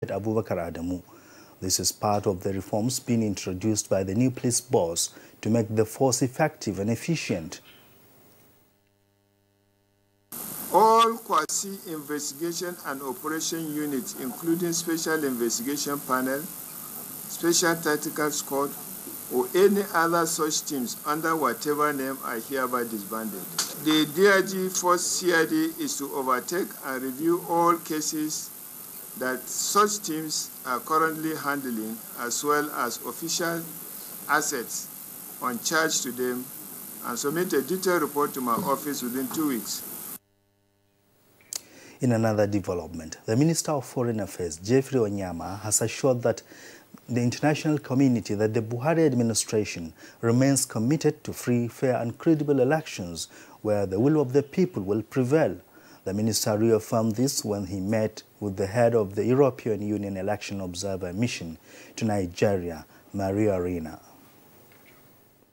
Abubakar Adamu. This is part of the reforms being introduced by the new police boss to make the force effective and efficient. All quasi-investigation and operation units, including Special Investigation Panel, Special Tactical Squad, or any other such teams under whatever name are hereby disbanded. The DRG Force CID is to overtake and review all cases that such teams are currently handling, as well as official assets on charge to them, and submit a detailed report to my office within 2 weeks. In another development, the Minister of Foreign Affairs, Jeffrey Onyama, has assured that the international community that the Buhari administration remains committed to free, fair and credible elections where the will of the people will prevail. The minister reaffirmed this when he met with the head of the European Union Election Observer Mission to Nigeria, Maria Arena.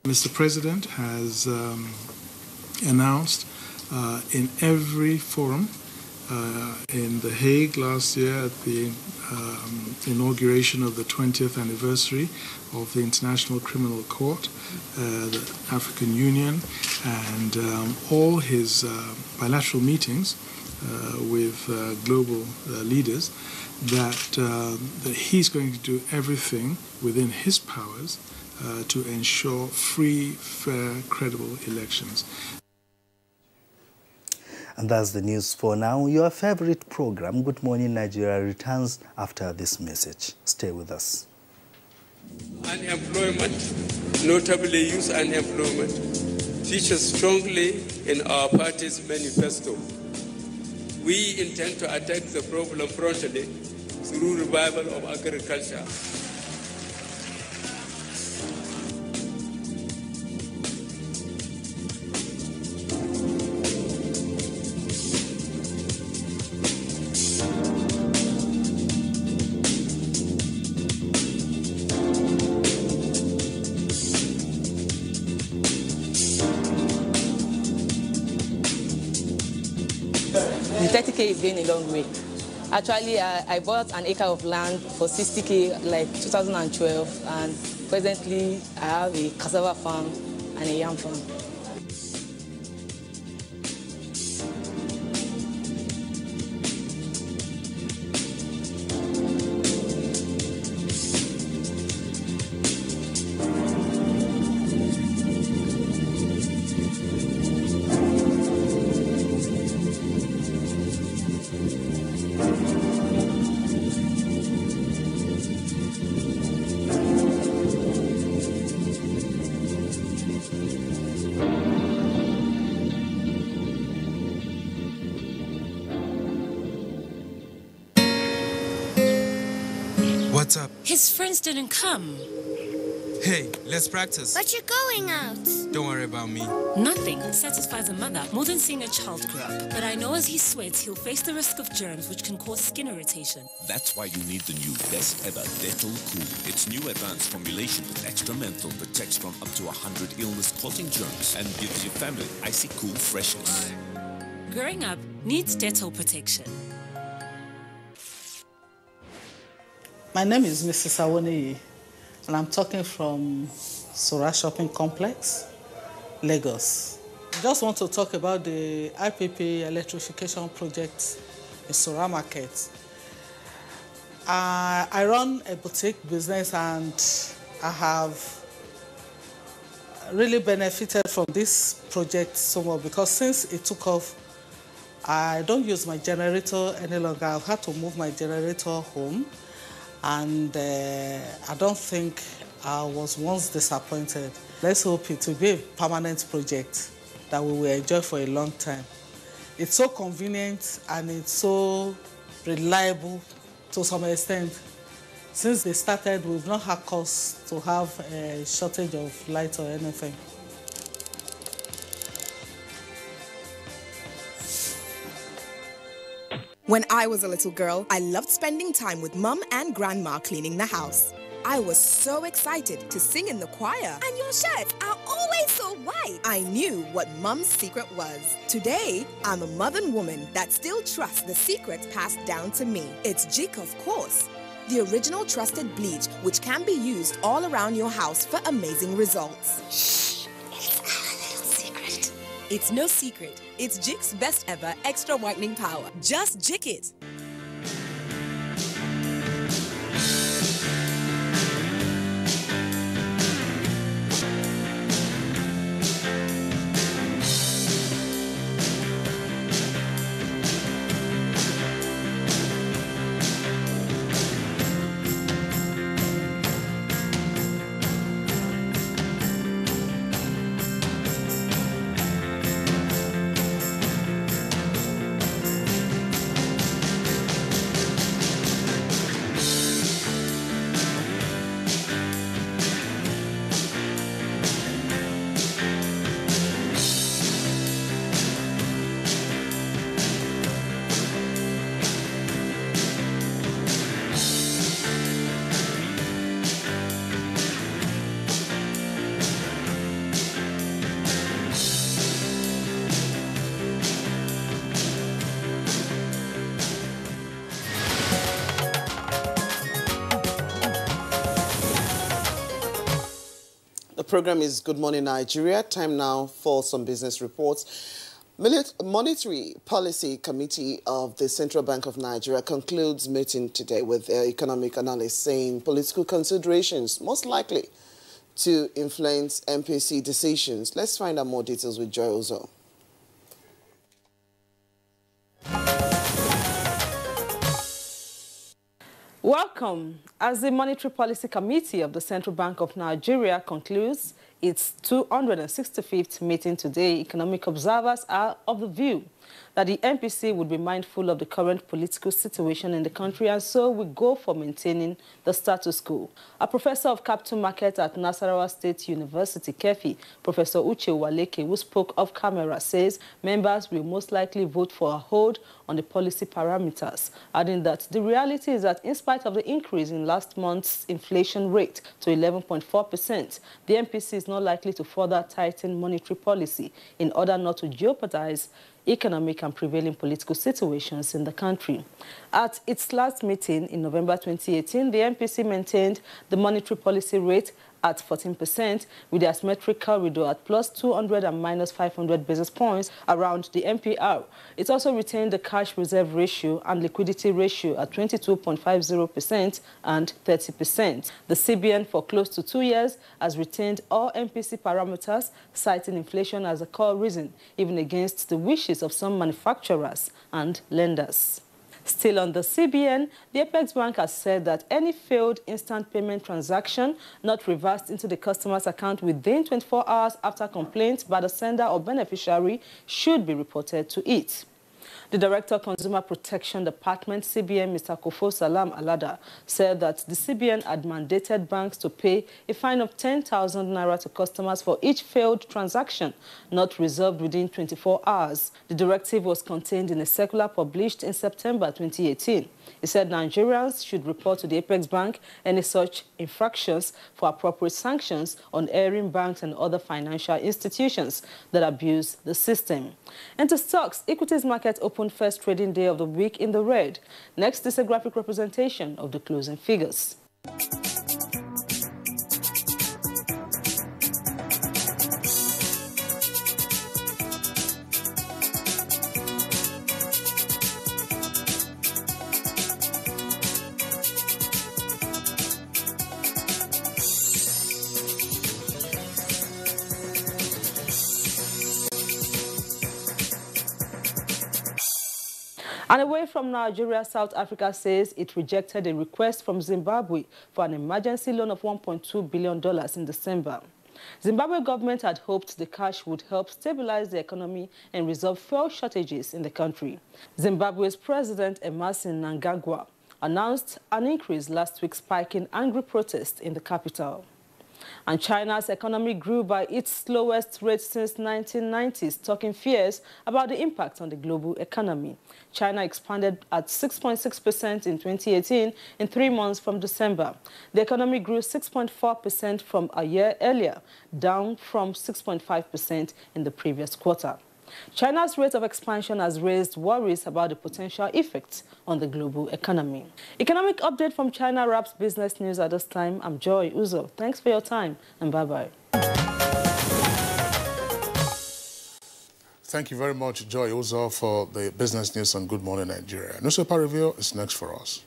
Mr. President has announced in every forum, in The Hague last year at the inauguration of the 20th anniversary of the International Criminal Court, the African Union, and all his bilateral meetings with global leaders, that he's going to do everything within his powers to ensure free, fair, credible elections. And that's the news for now. Your favorite program, Good Morning Nigeria, returns after this message. Stay with us. Unemployment, notably youth unemployment, features strongly in our party's manifesto. We intend to attack the problem promptly through revival of agriculture. The 30K is going a long way. Actually, I bought an acre of land for 60K like 2012, and presently I have a cassava farm and a yam farm. What's up? His friends didn't come. Hey, let's practice. But you're going out. Don't worry about me. Nothing satisfies a mother more than seeing a child grow up. But I know as he sweats, he'll face the risk of germs which can cause skin irritation. That's why you need the new best ever Dettol Cool. Its new advanced formulation with extra menthol protects from up to 100 illness-causing germs and gives your family icy cool freshness. Growing up needs Dettol protection. My name is Mrs. Awoniyi, and I'm talking from Sora Shopping Complex, Lagos. I just want to talk about the IPP electrification project in Sora Market. I run a boutique business, and I have really benefited from this project so much because since it took off, I don't use my generator any longer. I've had to move my generator home. And I don't think I was once disappointed. Let's hope it will be a permanent project that we will enjoy for a long time. It's so convenient and it's so reliable to some extent. Since they started, we've not had cause to have a shortage of light or anything. When I was a little girl, I loved spending time with Mum and Grandma cleaning the house. I was so excited to sing in the choir. And your shirts are always so white. I knew what Mum's secret was. Today, I'm a modern woman that still trusts the secrets passed down to me. It's Jik, of course. The original trusted bleach, which can be used all around your house for amazing results. Shh, it's our little secret. It's no secret. It's Jik's best ever extra whitening power. Just Jik it. The program is Good Morning Nigeria. Time now for some business reports. Monetary Policy Committee of the Central Bank of Nigeria concludes meeting today with economic analysts saying political considerations most likely to influence MPC decisions. Let's find out more details with Joy Ozo. Welcome. As the Monetary Policy Committee of the Central Bank of Nigeria concludes its 265th meeting today, economic observers are of the view that the MPC would be mindful of the current political situation in the country and so will go for maintaining the status quo. A professor of capital market at Nasarawa State University, Kefi, Professor Uche Waleke, who spoke off camera, says members will most likely vote for a hold on the policy parameters, adding that the reality is that in spite of the increase in last month's inflation rate to 11.4%, the MPC is not likely to further tighten monetary policy in order not to jeopardize economic and prevailing political situations in the country. At its last meeting in November 2018, the MPC maintained the monetary policy rate at 14%, with the asymmetric corridor at plus 200 and minus 500 basis points around the MPR. It also retained the cash reserve ratio and liquidity ratio at 22.50% and 30%. The CBN, for close to 2 years, has retained all MPC parameters, citing inflation as a core reason, even against the wishes of some manufacturers and lenders. Still on the CBN, the Apex Bank has said that any failed instant payment transaction not reversed into the customer's account within 24 hours after complaint by the sender or beneficiary should be reported to it. The Director of Consumer Protection Department, CBN, Mr. Kofo Salam Alada, said that the CBN had mandated banks to pay a fine of 10,000 naira to customers for each failed transaction not resolved within 24 hours. The directive was contained in a circular published in September 2018. He said Nigerians should report to the Apex Bank any such infractions for appropriate sanctions on erring banks and other financial institutions that abuse the system. And to stocks, equities market opened first trading day of the week in the red. Next is a graphic representation of the closing figures. And away from Nigeria, South Africa says it rejected a request from Zimbabwe for an emergency loan of $1.2 billion in December. Zimbabwe government had hoped the cash would help stabilize the economy and resolve fuel shortages in the country. Zimbabwe's President Emmerson Mnangagwa announced an increase last week, spiking angry protests in the capital. And China's economy grew by its slowest rate since 1990s, stoking fears about the impact on the global economy. China expanded at 6.6% in 2018 in 3 months from December. The economy grew 6.4% from a year earlier, down from 6.5% in the previous quarter. China's rate of expansion has raised worries about the potential effects on the global economy. Economic update from China wraps business news at this time. I'm Joy Uzo. Thanks for your time and bye-bye. Thank you very much, Joy Uzo, for the business news on Good Morning Nigeria. Newspaper review is next for us.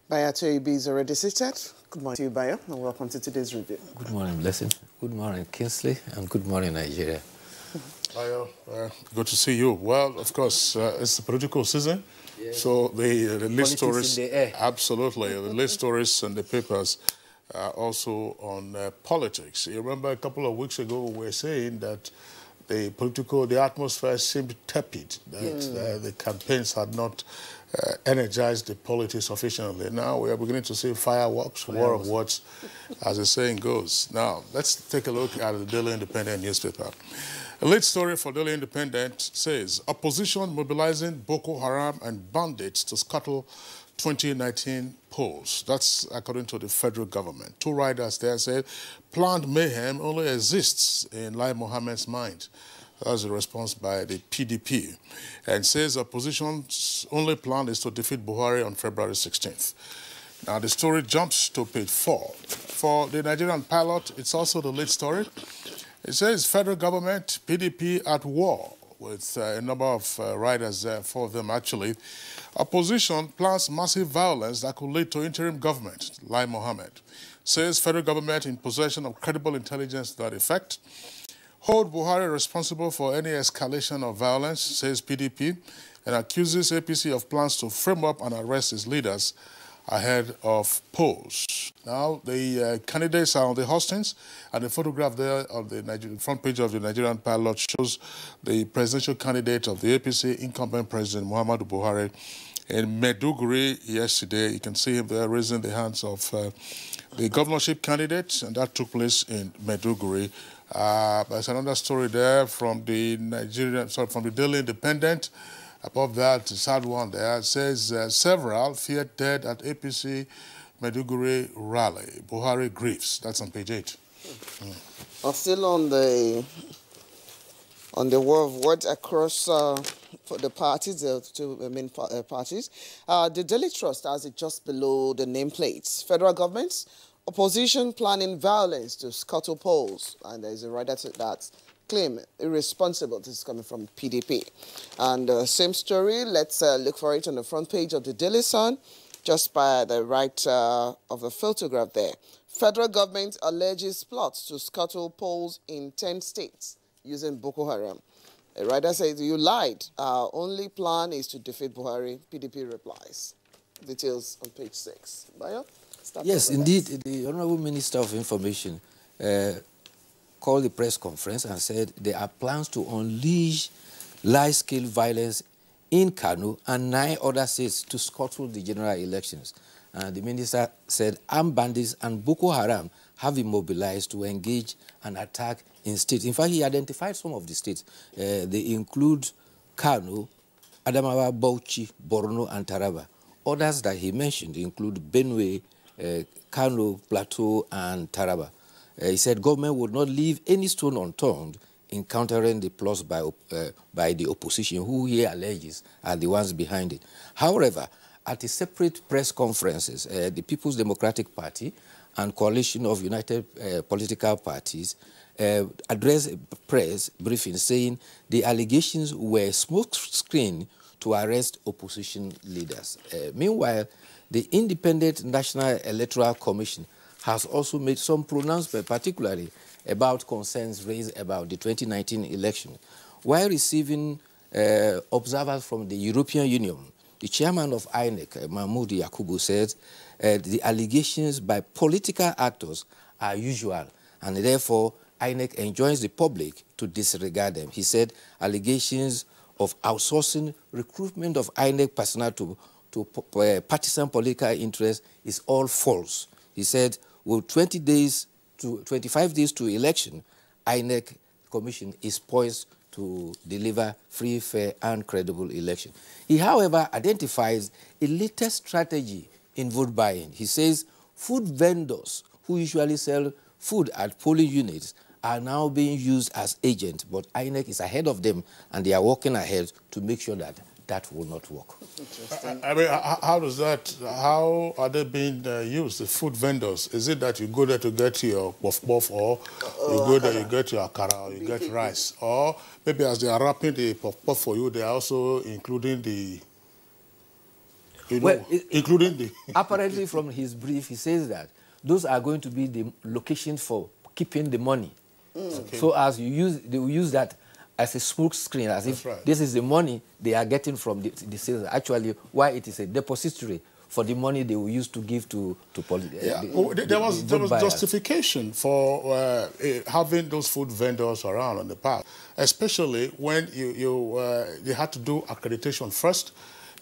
Bayo Toyibi is already seated. Good morning to you, Bayo, and welcome to today's review. Good morning, Blessing. Good morning, Kingsley, and good morning, Nigeria. Bayo, good to see you. Well, of course, it's the political season, so the list stories, in the air. Absolutely, the list stories and the papers are also on politics. You remember a couple of weeks ago we were saying that the atmosphere seemed tepid, that the campaigns had not energized the politics sufficiently. Now we are beginning to see fireworks, war of words, as the saying goes. Now, let's take a look at the Daily Independent newspaper. A lead story for Daily Independent says, opposition mobilizing Boko Haram and bandits to scuttle 2019 polls. That's according to the federal government. Two writers there said, planned mayhem only exists in Lai Mohammed's mind. That's a response by the PDP, and says opposition's only plan is to defeat Buhari on February 16th. Now, the story jumps to page 4. For the Nigerian pilot, it's also the lead story. It says federal government, PDP at war, with a number of writers there, 4 of them actually. Opposition plans massive violence that could lead to interim government, Lai Mohammed. Says federal government in possession of credible intelligence to that effect. Hold Buhari responsible for any escalation of violence, says PDP, and accuses APC of plans to frame up and arrest its leaders ahead of polls. Now, the candidates are on the hustings, and the photograph there on the front page of the Nigerian pilot shows the presidential candidate of the APC, incumbent President Muhammadu Buhari, in Maiduguri yesterday. You can see him there raising the hands of the governorship candidate, and that took place in Maiduguri. There's another story there from the from the Daily Independent. Above that, a sad one there. It says several feared dead at APC Maiduguri rally. Buhari grieves. That's on page 8. Still on the war of words across for the parties, the two main parties. The Daily Trust has it just below the nameplates. Federal governments, opposition planning violence to scuttle polls. And there is a writer that claim irresponsible. This is coming from PDP. And same story, let's look for it on the front page of the Daily Sun, just by the right of the photograph there. Federal government alleges plots to scuttle polls in 10 states using Boko Haram. A writer says, you lied. Our only plan is to defeat Buhari. PDP replies. Details on page 6. Bayo? Yes, indeed. The Honorable Minister of Information called the press conference and said there are plans to unleash large-scale violence in Kano and 9 other states to scuttle the general elections. The minister said armed bandits and Boko Haram have been mobilized to engage and attack in states. In fact, he identified some of the states. They include Kano, Adamawa, Bauchi, Borno, and Taraba. Others that he mentioned include Benue, Kano, Plateau, and Taraba. He said government would not leave any stone unturned in countering the plots by the opposition, who he alleges are the ones behind it. However, at a separate press conferences, the People's Democratic Party and Coalition of United Political Parties addressed a press briefing saying the allegations were smokescreen to arrest opposition leaders. Meanwhile, the Independent National Electoral Commission has also made some pronouncements, particularly about concerns raised about the 2019 election. While receiving observers from the European Union. The chairman of INEC, Mahmoud Yakubu, said the allegations by political actors are usual, and therefore INEC enjoins the public to disregard them. He said allegations of outsourcing recruitment of INEC personnel to partisan political interests is all false. He said, with 25 days to election, INEC Commission is poised to deliver free, fair, and credible election. He, however, identifies a latest strategy in vote buying. He says food vendors who usually sell food at polling units are now being used as agents, but INEC is ahead of them, and they are working ahead to make sure that that will not work. I mean, how are they being used, the food vendors? Is it that you go there to get your puff-puff, or you go there, you get your akara, or you get rice? Or maybe as they are wrapping the puff-puff for you, they are also including the, including the... Apparently from his brief, he says that those are going to be the locations for keeping the money. Okay. So as you use, they will use that as a smoke screen, as if this is the money they are getting from the sales. Actually, why it is a depository for the money they will use to give to politics. Yeah. There was justification for having those food vendors around in the past, especially when you had to do accreditation first,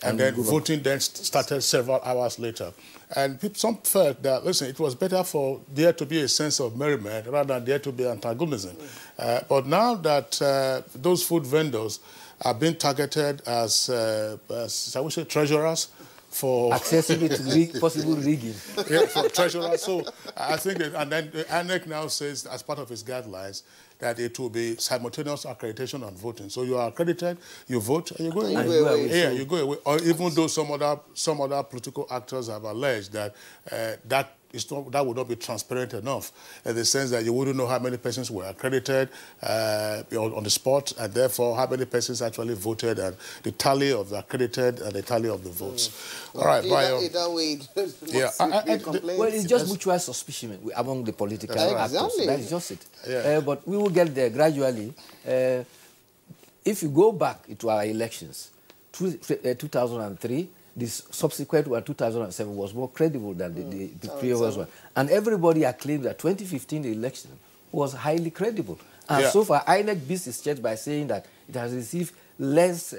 and then voting then started several hours later. And some felt that, listen, it was better for there to be a sense of merriment rather than there to be antagonism. But now that those food vendors are being targeted as I would say, treasurers for... accessible to possible rigging. Yeah, for treasurers. So I think that, and then INEC now says, as part of its guidelines, that it will be simultaneous accreditation and voting. So you are accredited, you vote, and you go away. Yeah, you go away. Or even though some other political actors have alleged that that would not be transparent enough, in the sense that you wouldn't know how many persons were accredited on the spot, and therefore how many persons actually voted, and the tally of the accredited and the tally of the votes. All right, either way, well, it's just mutual suspicion among the political actors. Exactly. That is just it. Yeah. But we will get there gradually. If you go back to our elections, 2003, this subsequent one, 2007, was more credible than the previous one. And everybody acclaimed that 2015 election was highly credible. And so far, INEC beats its chest by saying that it has received less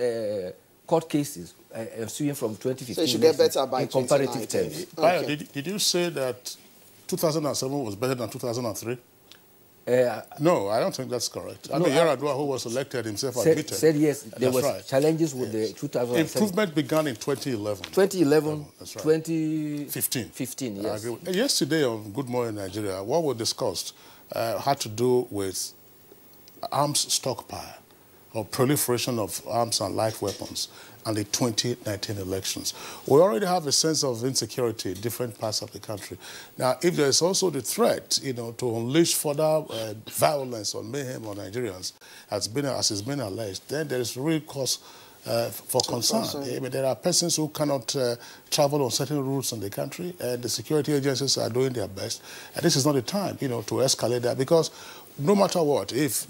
court cases ensuing from 2015 so it should get better by in comparative terms. Okay. Did you say that 2007 was better than 2003? No, I don't think that's correct. I mean, Yaradua, who was elected himself, said yes, there was challenges with the 2007. Improvement began in 2011. 2011, that's right. 2015. 15, yes. I agree. Yesterday on Good Morning Nigeria, what we discussed had to do with arms stockpile or proliferation of arms and light weapons and the 2019 elections. We already have a sense of insecurity in different parts of the country. Now, if there's also the threat, to unleash further violence or mayhem on Nigerians, as has been alleged, then there is real cause for concern. I mean, there are persons who cannot travel on certain routes in the country, and the security agencies are doing their best. And this is not the time, to escalate that, because no matter what, if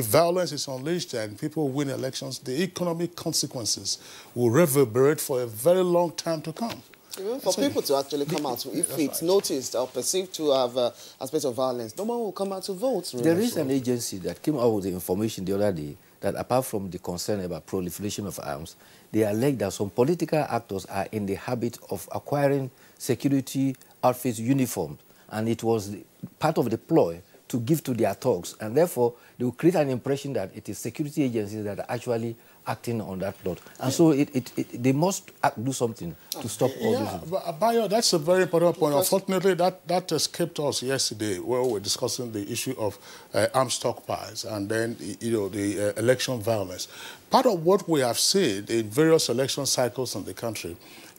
violence is unleashed and people win elections, the economic consequences will reverberate for a very long time to come. Even for people to actually come out, if it's noticed or perceived to have aspects of violence, no one will come out to vote. There is an agency that came out with the information the other day that, apart from the concern about proliferation of arms, they allege that some political actors are in the habit of acquiring security outfits uniforms, and it was part of the ploy to give to their thugs, and therefore they will create an impression that it is security agencies that are actually acting on that plot. And so they must do something to stop all this. But Bayo, that's a very important point. Unfortunately, that escaped us yesterday when we were discussing the issue of arms stockpiles and then the election violence. Part of what we have seen in various election cycles in the country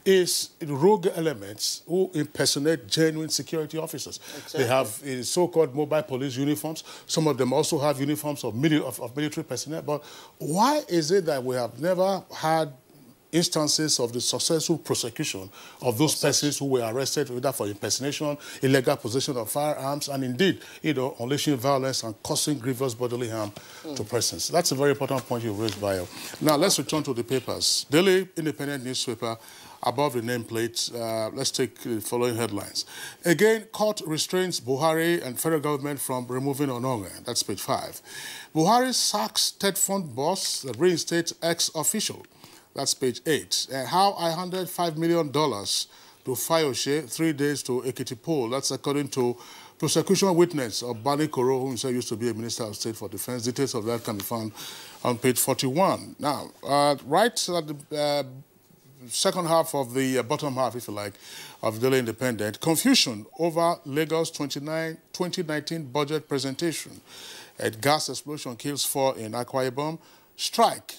is rogue elements who impersonate genuine security officers. Exactly. They have so-called mobile police uniforms. Some of them also have uniforms of military personnel. But why is it that we have never had instances of the successful prosecution of those persons who were arrested either for impersonation, illegal possession of firearms, and indeed, unleashing violence and causing grievous bodily harm to persons. That's a very important point you raised, Bayo. Now, let's return to the papers. Daily Independent newspaper, above the nameplate, let's take the following headlines. Again, court restrains Buhari and federal government from removing Ononga. That's page 5. Buhari sacks TED Fund boss, reinstates ex-official. That's page 8. How I handed $5 million to Fayose, 3 days to Ekiti Pole. That's according to prosecution witness of Bani Koro, who himself used to be a Minister of State for Defense. Details of that can be found on page 41. Now, right at the second half of the bottom half, if you like, of Daily Independent, confusion over Lagos 2019 budget presentation. A gas explosion kills 4 in Akwa Ibom. Strike.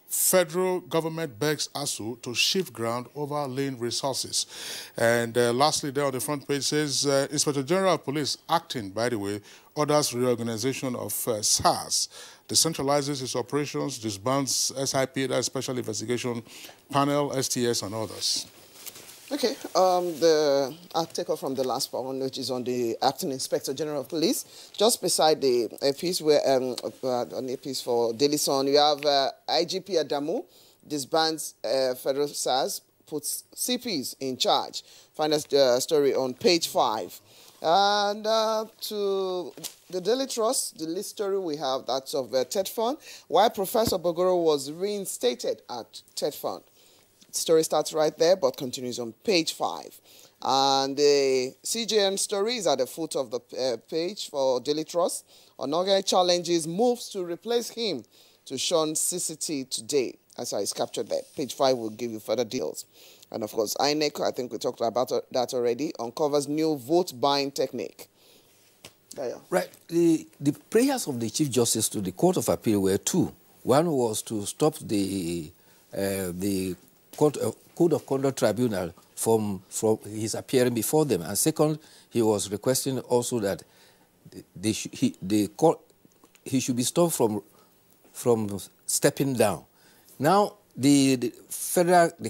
Federal government begs ASU to shift ground over lean resources. And lastly, there on the front page says, Inspector General of Police, acting, by the way, orders reorganization of SARS, decentralizes its operations, disbands SIP, that Special Investigation Panel, STS, and others. Okay, I'll take off from the last one, which is on the Acting Inspector General of Police. Just beside the piece where, on the piece for Daily Sun, you have IGP Adamu disbands Federal SARS, puts CPs in charge. Find a story on page 5. And to the Daily Trust, the lead story we have, that's of TED Fund, why Professor Bogoro was reinstated at TED Fund. Story starts right there, but continues on page 5. And the CJN story is at the foot of the page for Daily Trust. Onoge challenges moves to replace him to shun CCT today. As I is captured there. Page 5 will give you further details. And of course, INEC, I think we talked about that already, uncovers new vote buying technique. Right. The prayers of the Chief Justice to the Court of Appeal were 2. One was to stop the Code of Conduct Tribunal from his appearing before them. And second, he was requesting also that he should be stopped from stepping down. Now, the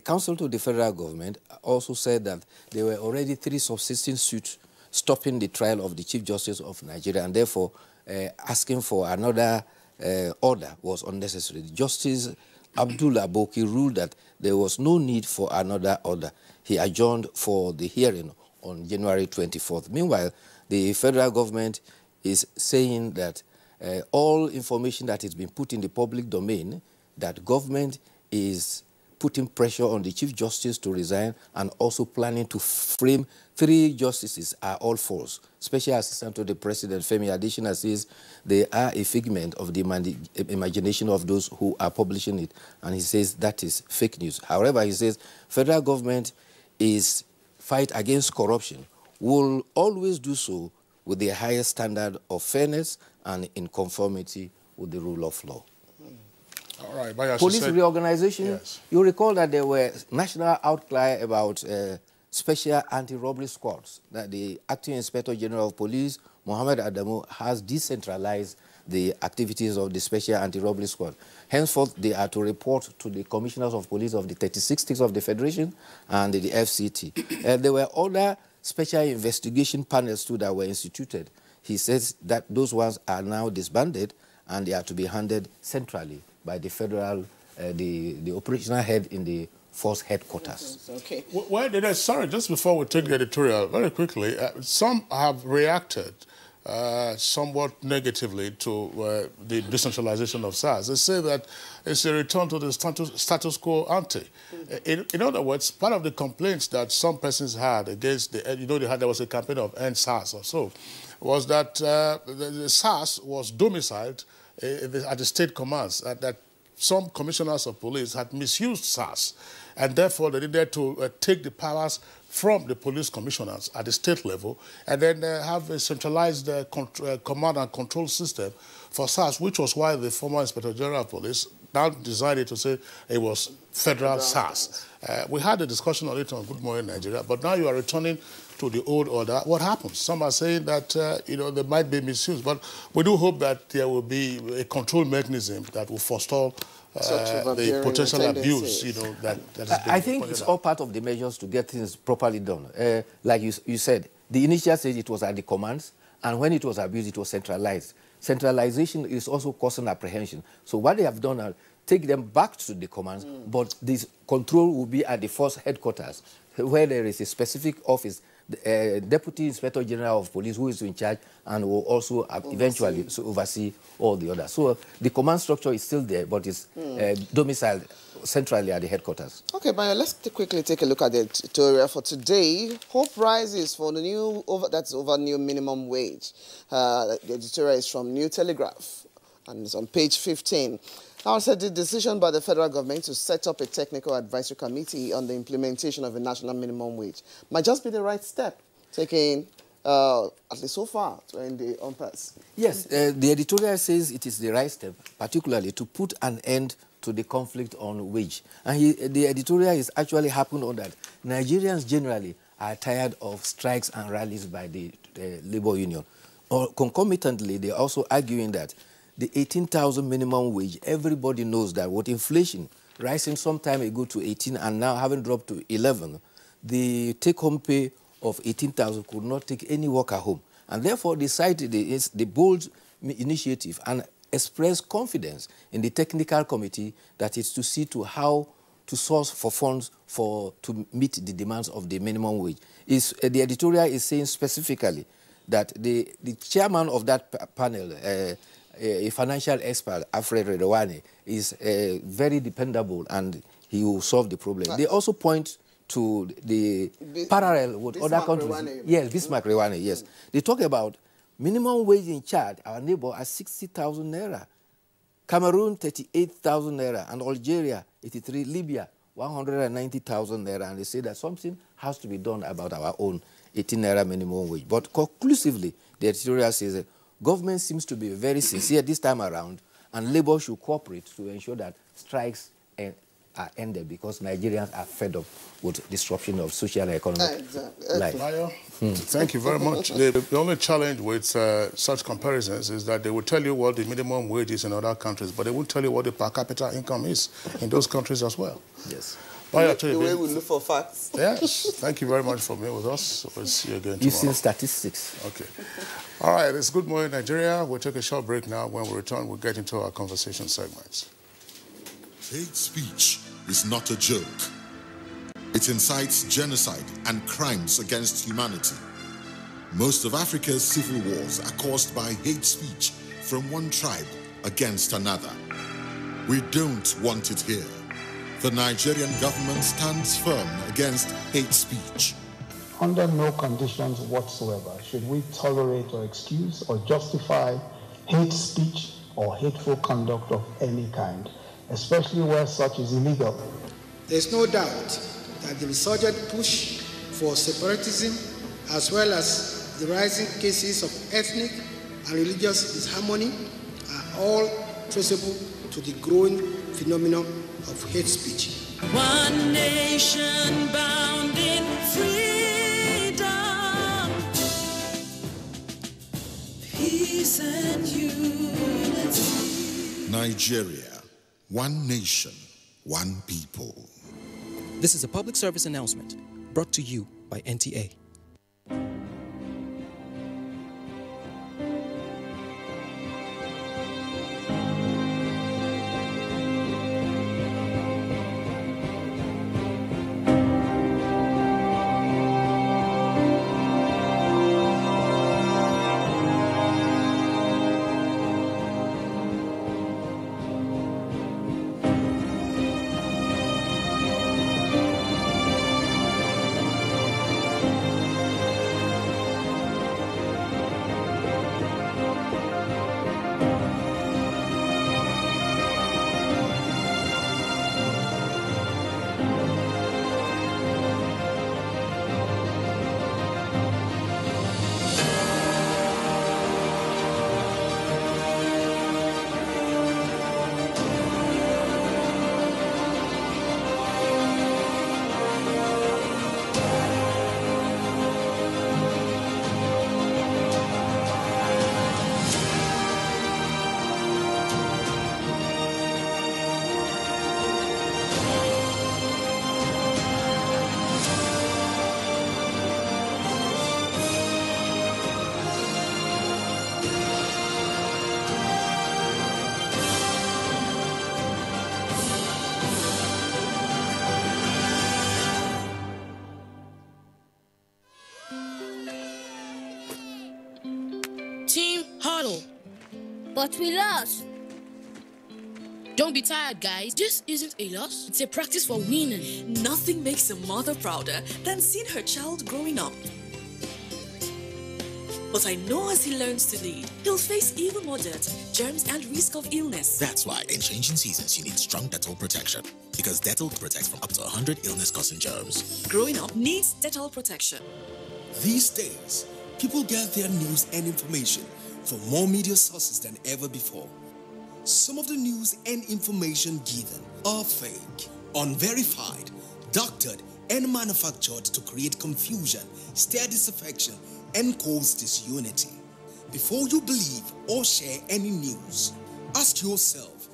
counsel to the federal government also said that there were already 3 subsisting suits stopping the trial of the Chief Justice of Nigeria, and therefore asking for another order was unnecessary. Justice Abdullah Boki ruled that there was no need for another order. He adjourned for the hearing on January 24th. Meanwhile, the federal government is saying that all information that has been put in the public domain, that government is putting pressure on the Chief Justice to resign and also planning to frame 3 justices are all false. Special Assistant to the President, Femi Adesina, says they are a figment of the imagination of those who are publishing it, and he says that is fake news. However, he says federal government is fight against corruption, will always do so with the highest standard of fairness and in conformity with the rule of law. All right, but police reorganization, yes. You recall that there were national outcry about special anti-robbery squads, that the Acting Inspector General of Police, Mohammed Adamu, has decentralized the activities of the special anti-robbery squad. Henceforth, they are to report to the commissioners of police of the 36 states of the Federation and the FCT. There were other special investigation panels too that were instituted. He says that those ones are now disbanded and they are to be handled centrally by the federal, the operational head in the force headquarters. Okay. Well, sorry, just before we take the editorial, very quickly, some have reacted somewhat negatively to the decentralization of SARS. They say that it's a return to the status quo ante. In other words, part of the complaints that some persons had against there was a campaign of End SARS or so, was that the SARS was domiciled at the state commands, that some commissioners of police had misused SARS, and therefore they needed to take the powers from the police commissioners at the state level and then have a centralized command and control system for SARS, which was why the former Inspector General of Police now decided to say it was federal SARS. We had a discussion on it on Good Morning Nigeria, but now you are returning to the old order, what happens? Some are saying that, you know, there might be misuse, but we do hope that there will be a control mechanism that will forestall the potential abuse, you know, that is being I think it's all part of the measures to get things properly done. Like you said, the initial stage, it was at the commands, and when it was abused, it was centralized. Centralization is also causing apprehension. So what they have done are take them back to the commands, but this control will be at the force headquarters, where there is a specific office, the Deputy Inspector General of Police, who is in charge and will also eventually oversee all the others. So the command structure is still there, but it's domiciled centrally at the headquarters. Okay, Bayo, let's quickly take a look at the editorial for today. Hope rises for the new, over new minimum wage. The editorial is from New Telegraph, and it's on page 15. Now, said the decision by the federal government to set up a technical advisory committee on the implementation of a national minimum wage might just be the right step, taking, at least so far, to end the impasse. Yes, the editorial says it is the right step, particularly to put an end to the conflict on wage. And the editorial is actually happened on that. Nigerians generally are tired of strikes and rallies by the labor union. Or concomitantly, they're also arguing that the 18,000 minimum wage, everybody knows that with inflation rising some time ago to 18 and now having dropped to 11, the take-home pay of 18,000 could not take any worker home. And therefore decided the bold initiative and expressed confidence in the technical committee that is to see to how to source for funds to meet the demands of the minimum wage. The editorial is saying specifically that the chairman of that panel, a financial expert, Alfred Redouane, is very dependable and he will solve the problem. They also point to the parallel with other countries. Yes, Bismarck Redouane, yes. They talk about minimum wage in Chad, our neighbor, at 60,000 naira. Cameroon, 38,000 naira. And Algeria, 83. Libya, 190,000 naira. And they say that something has to be done about our own 18 naira minimum wage. But conclusively, the editorial says that government seems to be very sincere this time around, and labor should cooperate to ensure that strikes are ended because Nigerians are fed up with disruption of social and economic life. Bayo, thank you very much. The only challenge with such comparisons is that they will tell you what the minimum wage is in other countries, but they won't tell you what the per capita income is in those countries as well. Yes. Bayo, the way we look for facts. Yes. Thank you very much for being with us. We'll see you again tomorrow. Using statistics. Okay. All right, it's Good Morning Nigeria. We'll take a short break now. When we return, we'll get into our conversation segments. Hate speech is not a joke. It incites genocide and crimes against humanity. Most of Africa's civil wars are caused by hate speech from one tribe against another. We don't want it here. The Nigerian government stands firm against hate speech. Under no conditions whatsoever should we tolerate or excuse or justify hate speech or hateful conduct of any kind, especially where such is illegal. There's no doubt that the resurgent push for separatism, as well as the rising cases of ethnic and religious disharmony, are all traceable to the growing phenomenon of hate speech. One nation bound in freedom, peace and unity. Nigeria, one nation, one people. This is a public service announcement brought to you by NTA. But we lost. Don't be tired, guys. This isn't a loss. It's a practice for winning. Nothing makes a mother prouder than seeing her child growing up. But I know as he learns to lead, he'll face even more dirt, germs, and risk of illness. That's why in changing seasons, you need strong Dettol protection. Because Dettol protects from up to 100 illness-causing germs. Growing up needs Dettol protection. These days, people get their news and information from more media sources than ever before. Some of the news and information given are fake, unverified, doctored, and manufactured to create confusion, stir disaffection, and cause disunity. Before you believe or share any news, ask yourself,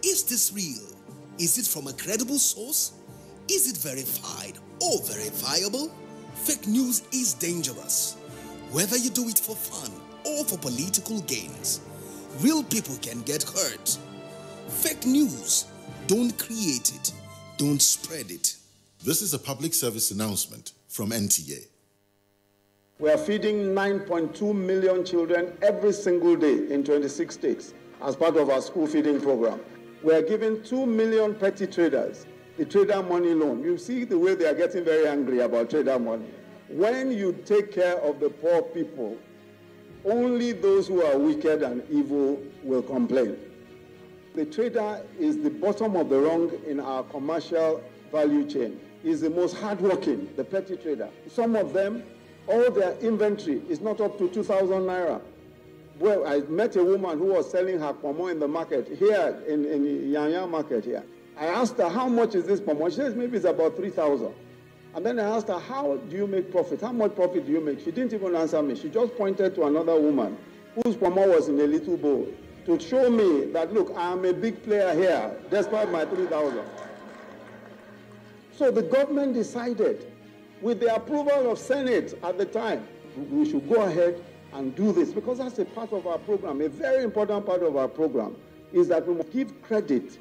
is this real? Is it from a credible source? Is it verified or verifiable? Fake news is dangerous. Whether you do it for fun or for political gains, real people can get hurt. Fake news, don't create it, don't spread it. This is a public service announcement from NTA. We are feeding 9.2 million children every single day in 26 states as part of our school feeding program. We are giving 2 million petty traders the trader money loan. You see the way they are getting very angry about trader money. When you take care of the poor people, only those who are wicked and evil will complain. The trader is the bottom of the rung in our commercial value chain. He's the most hardworking, the petty trader. Some of them, all their inventory is not up to 2,000 naira. Well, I met a woman who was selling her pomo in the market here, in Yanya market here. I asked her, how much is this pomo? She says, maybe it's about 3,000. And then I asked her, how do you make profit? How much profit do you make? She didn't even answer me. She just pointed to another woman whose pomo was in a little bowl to show me that, look, I am a big player here, despite my 3,000. So the government decided, with the approval of Senate at the time, we should go ahead and do this, because that's a part of our program. A very important part of our program is that we must give credit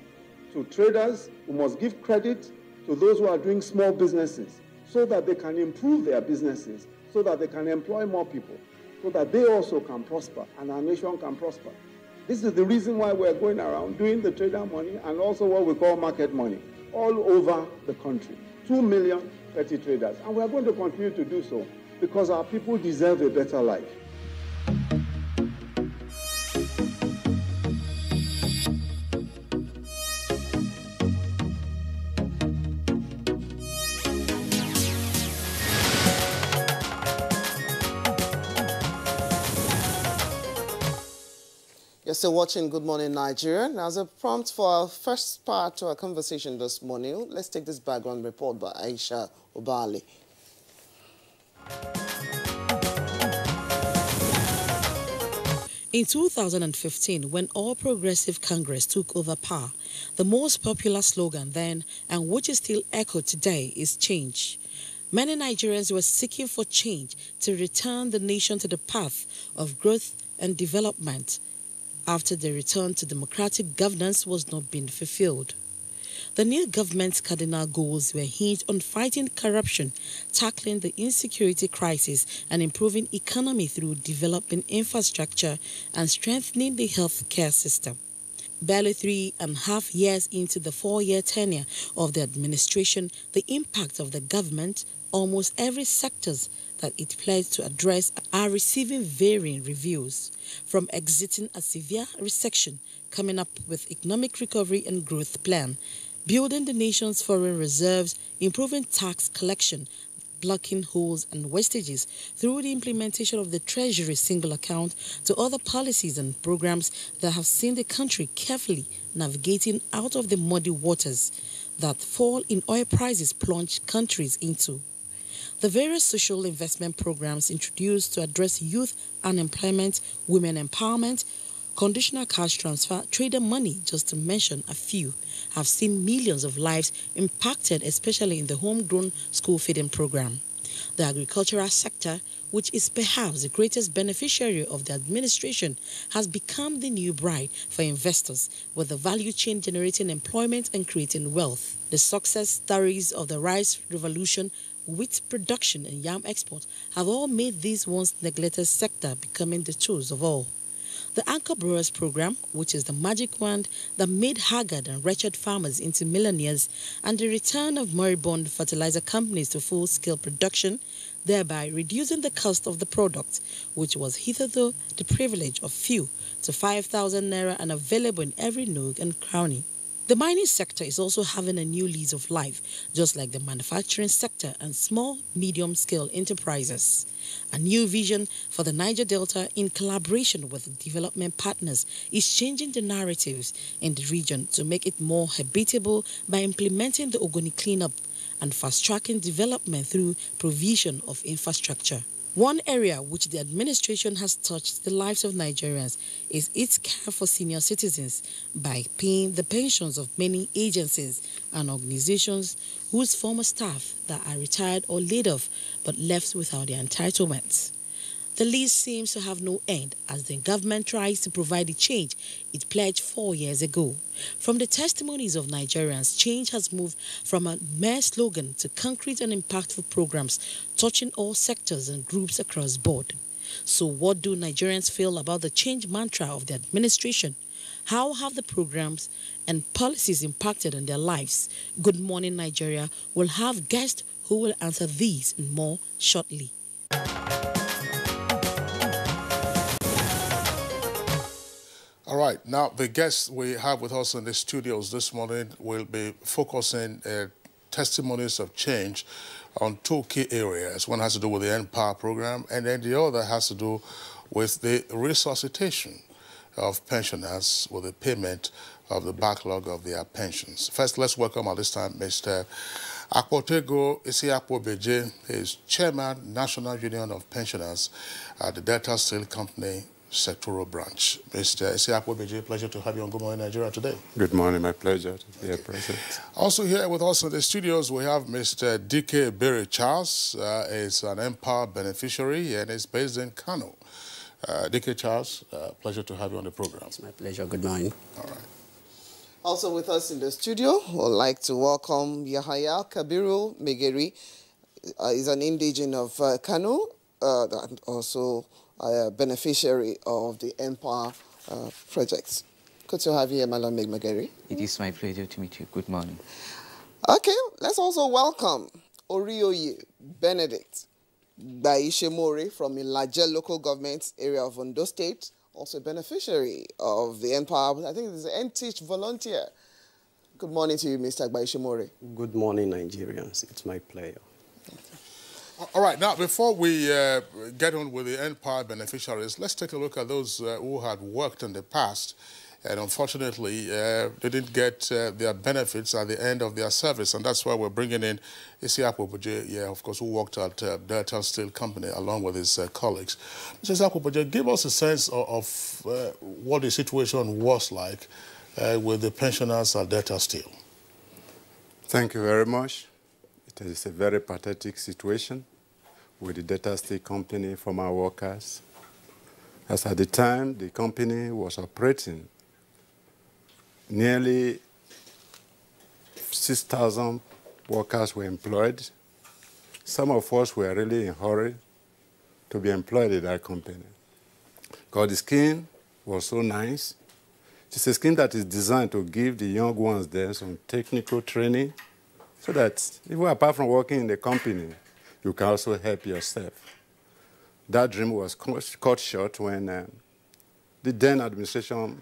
to traders, we must give credit to those who are doing small businesses so that they can improve their businesses, so that they can employ more people, so that they also can prosper and our nation can prosper. This is the reason why we're going around doing the trader money and also what we call market money all over the country. 2 million petty traders. And we're going to continue to do so because our people deserve a better life. You're still watching Good Morning Nigeria. Now, as a prompt for our first part to our conversation this morning, let's take this background report by Aisha Obali. In 2015, when All Progressive Congress took over power, the most popular slogan then, and which is still echoed today, is change. Many Nigerians were seeking for change to return the nation to the path of growth and development after the return to democratic governance was not being fulfilled. The new government's cardinal goals were hinged on fighting corruption, tackling the insecurity crisis, and improving economy through developing infrastructure and strengthening the healthcare system. Barely 3.5 years into the 4-year tenure of the administration, the impact of the government, almost every sectors that it pledged to address, are receiving varying reviews, from exiting a severe recession, coming up with economic recovery and growth plan, building the nation's foreign reserves, improving tax collection, blocking holes and wastages through the implementation of the Treasury single account, to other policies and programs that have seen the country carefully navigating out of the muddy waters that fall in oil prices plunge countries into. The various social investment programs introduced to address youth unemployment, women empowerment, conditional cash transfer, trader money, just to mention a few, have seen millions of lives impacted, especially in the homegrown school feeding program. The agricultural sector, which is perhaps the greatest beneficiary of the administration, has become the new bride for investors, with the value chain generating employment and creating wealth. The success stories of the rice revolution, wheat production and yam export have all made this once neglected sector becoming the choice of all. The Anchor Brewers program, which is the magic wand that made haggard and wretched farmers into millionaires, and the return of moribund fertilizer companies to full-scale production, thereby reducing the cost of the product, which was hitherto the privilege of few, to 5,000 naira and available in every nook and cranny. The mining sector is also having a new lease of life, just like the manufacturing sector and small, medium-scale enterprises. A new vision for the Niger Delta in collaboration with development partners is changing the narratives in the region to make it more habitable by implementing the Ogoni cleanup and fast-tracking development through provision of infrastructure. One area which the administration has touched the lives of Nigerians is its care for senior citizens by paying the pensions of many agencies and organizations whose former staff that are retired or laid off but left without their entitlements. The list seems to have no end as the government tries to provide the change it pledged 4 years ago. From the testimonies of Nigerians, change has moved from a mere slogan to concrete and impactful programs touching all sectors and groups across board. So what do Nigerians feel about the change mantra of the administration? How have the programs and policies impacted on their lives? Good Morning Nigeria will have guests who will answer these and more shortly. All right, now the guests we have with us in the studios this morning will be focusing testimonies of change on two key areas. One has to do with the Empower program, and then the other has to do with the resuscitation of pensioners with the payment of the backlog of their pensions. First, let's welcome at this time Mr. Akpotego Isiakpo-Beje. He is Chairman, National Union of Pensioners at the Delta Steel Company sectoral branch. Mr. Isiakpo-Beje, pleasure to have you on Good Morning Nigeria today. Good morning, my pleasure to be here present. Also here with us in the studios, we have Mr. DK Berry Charles. Is an Empower beneficiary and is based in Kano. DK Charles, pleasure to have you on the program. It's my pleasure. Good morning. All right. Also with us in the studio, I'd like to welcome Yahaya Kabiru Megeri. He's an indigene of Kano and also a beneficiary of the Empower projects. Good to have you here, Malam Megeri. It is my pleasure to meet you. Good morning. Okay, let's also welcome Orioye Benedict Baishemori from Ilaje local government area of Ondo State, also a beneficiary of the Empower. I think this is an NTeach volunteer. Good morning to you, Mr. Baishemori. Good morning, Nigerians. It's my pleasure. All right, now before we get on with the Empower beneficiaries, let's take a look at those who had worked in the past and unfortunately they didn't get their benefits at the end of their service, and that's why we're bringing in Isiakpo-Beje, of course, who worked at Delta Steel Company along with his colleagues. Mr. Isiakpo-Beje, give us a sense of what the situation was like with the pensioners at Delta Steel. Thank you very much. It is a very pathetic situation with the Delta Steel Company from our workers. As at the time the company was operating, nearly 6,000 workers were employed. Some of us were really in a hurry to be employed in that company because the scheme was so nice. It's a scheme that is designed to give the young ones there some technical training, so that even apart from working in the company, you can also help yourself. That dream was cut short when the then administration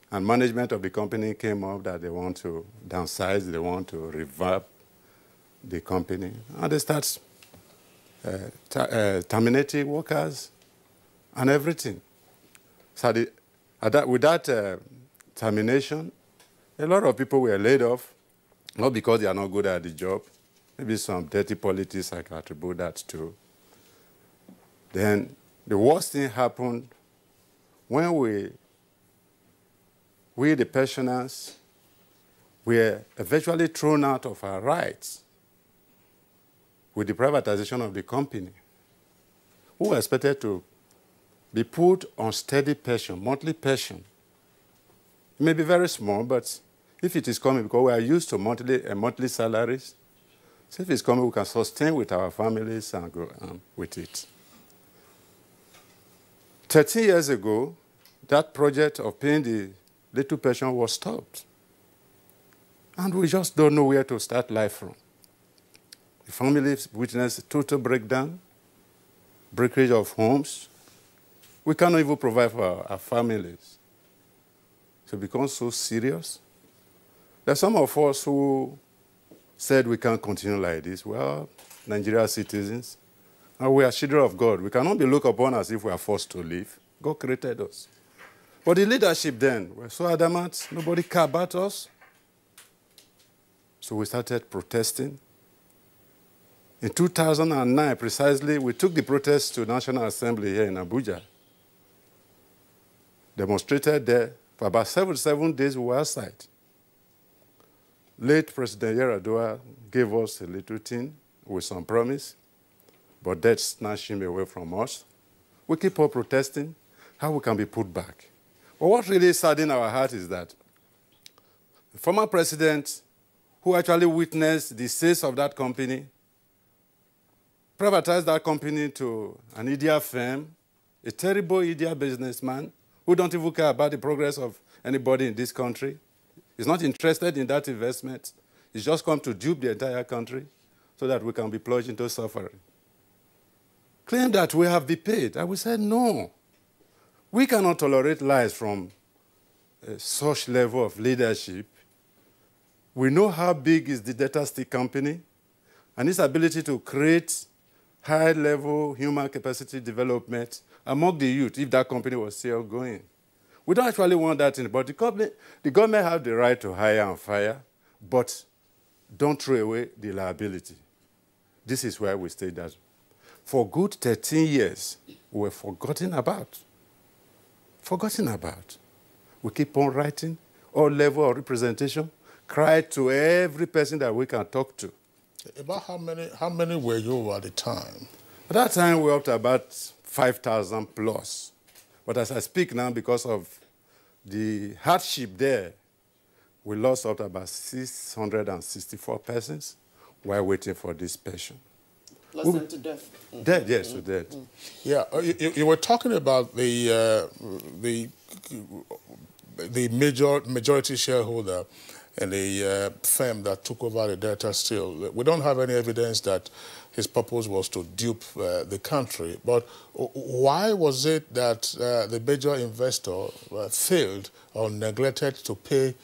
and management of the company came up that they want to downsize, they want to revamp the company. And they start terminating workers and everything. So with that termination, a lot of people were laid off. Not because they are not good at the job. Maybe some dirty politics I can attribute that to. Then the worst thing happened when we the pensioners, were eventually thrown out of our rights with the privatization of the company. We were expected to be put on steady pension, monthly pension. It may be very small, but if it is coming, because we are used to monthly salaries, so if it's coming, we can sustain with our families and go with it. 13 years ago, that project of paying the little pension was stopped. And we just don't know where to start life from. The family witnessed total breakdown, breakage of homes. We cannot even provide for our families. So it becomes so serious. There are some of us who said we can't continue like this. We are Nigerian citizens, and we are children of God. We cannot be looked upon as if we are forced to live. God created us. But the leadership then were so adamant, nobody cared about us. So we started protesting. In 2009, precisely, we took the protest to National Assembly here in Abuja. Demonstrated there for about 7 days we were outside. Late President Editorial gave us a little thing with some promise, but death snatched him away from us. We keep on protesting how we can be put back. But what really saddens our heart is that the former president, who actually witnessed the sales of that company, privatized that company to an idiot firm, a terrible idiot businessman who don't even care about the progress of anybody in this country. He's not interested in that investment. He's just come to dupe the entire country so that we can be plunged into suffering. Claim that we have been paid. I will say no. We cannot tolerate lies from such level of leadership. We know how big is the data stick company and its ability to create high-level human capacity development among the youth if that company was still going. We don't actually want that in, but the government have the right to hire and fire, but don't throw away the liability. This is where we stayed that. For good 13 years, we were forgotten about. Forgotten about. We keep on writing, all level of representation, cry to every person that we can talk to. About how many were you at the time? At that time, we were up to about 5,000 plus. But as I speak now, because of the hardship there, we lost up to about 664 persons while waiting for this pension. Lost them to death? Mm-hmm. Death, yes, to death. Mm-hmm. Yeah, you were talking about the majority shareholder and the firm that took over the data still. We don't have any evidence that his purpose was to dupe the country. But why was it that the major investor failed or neglected to pay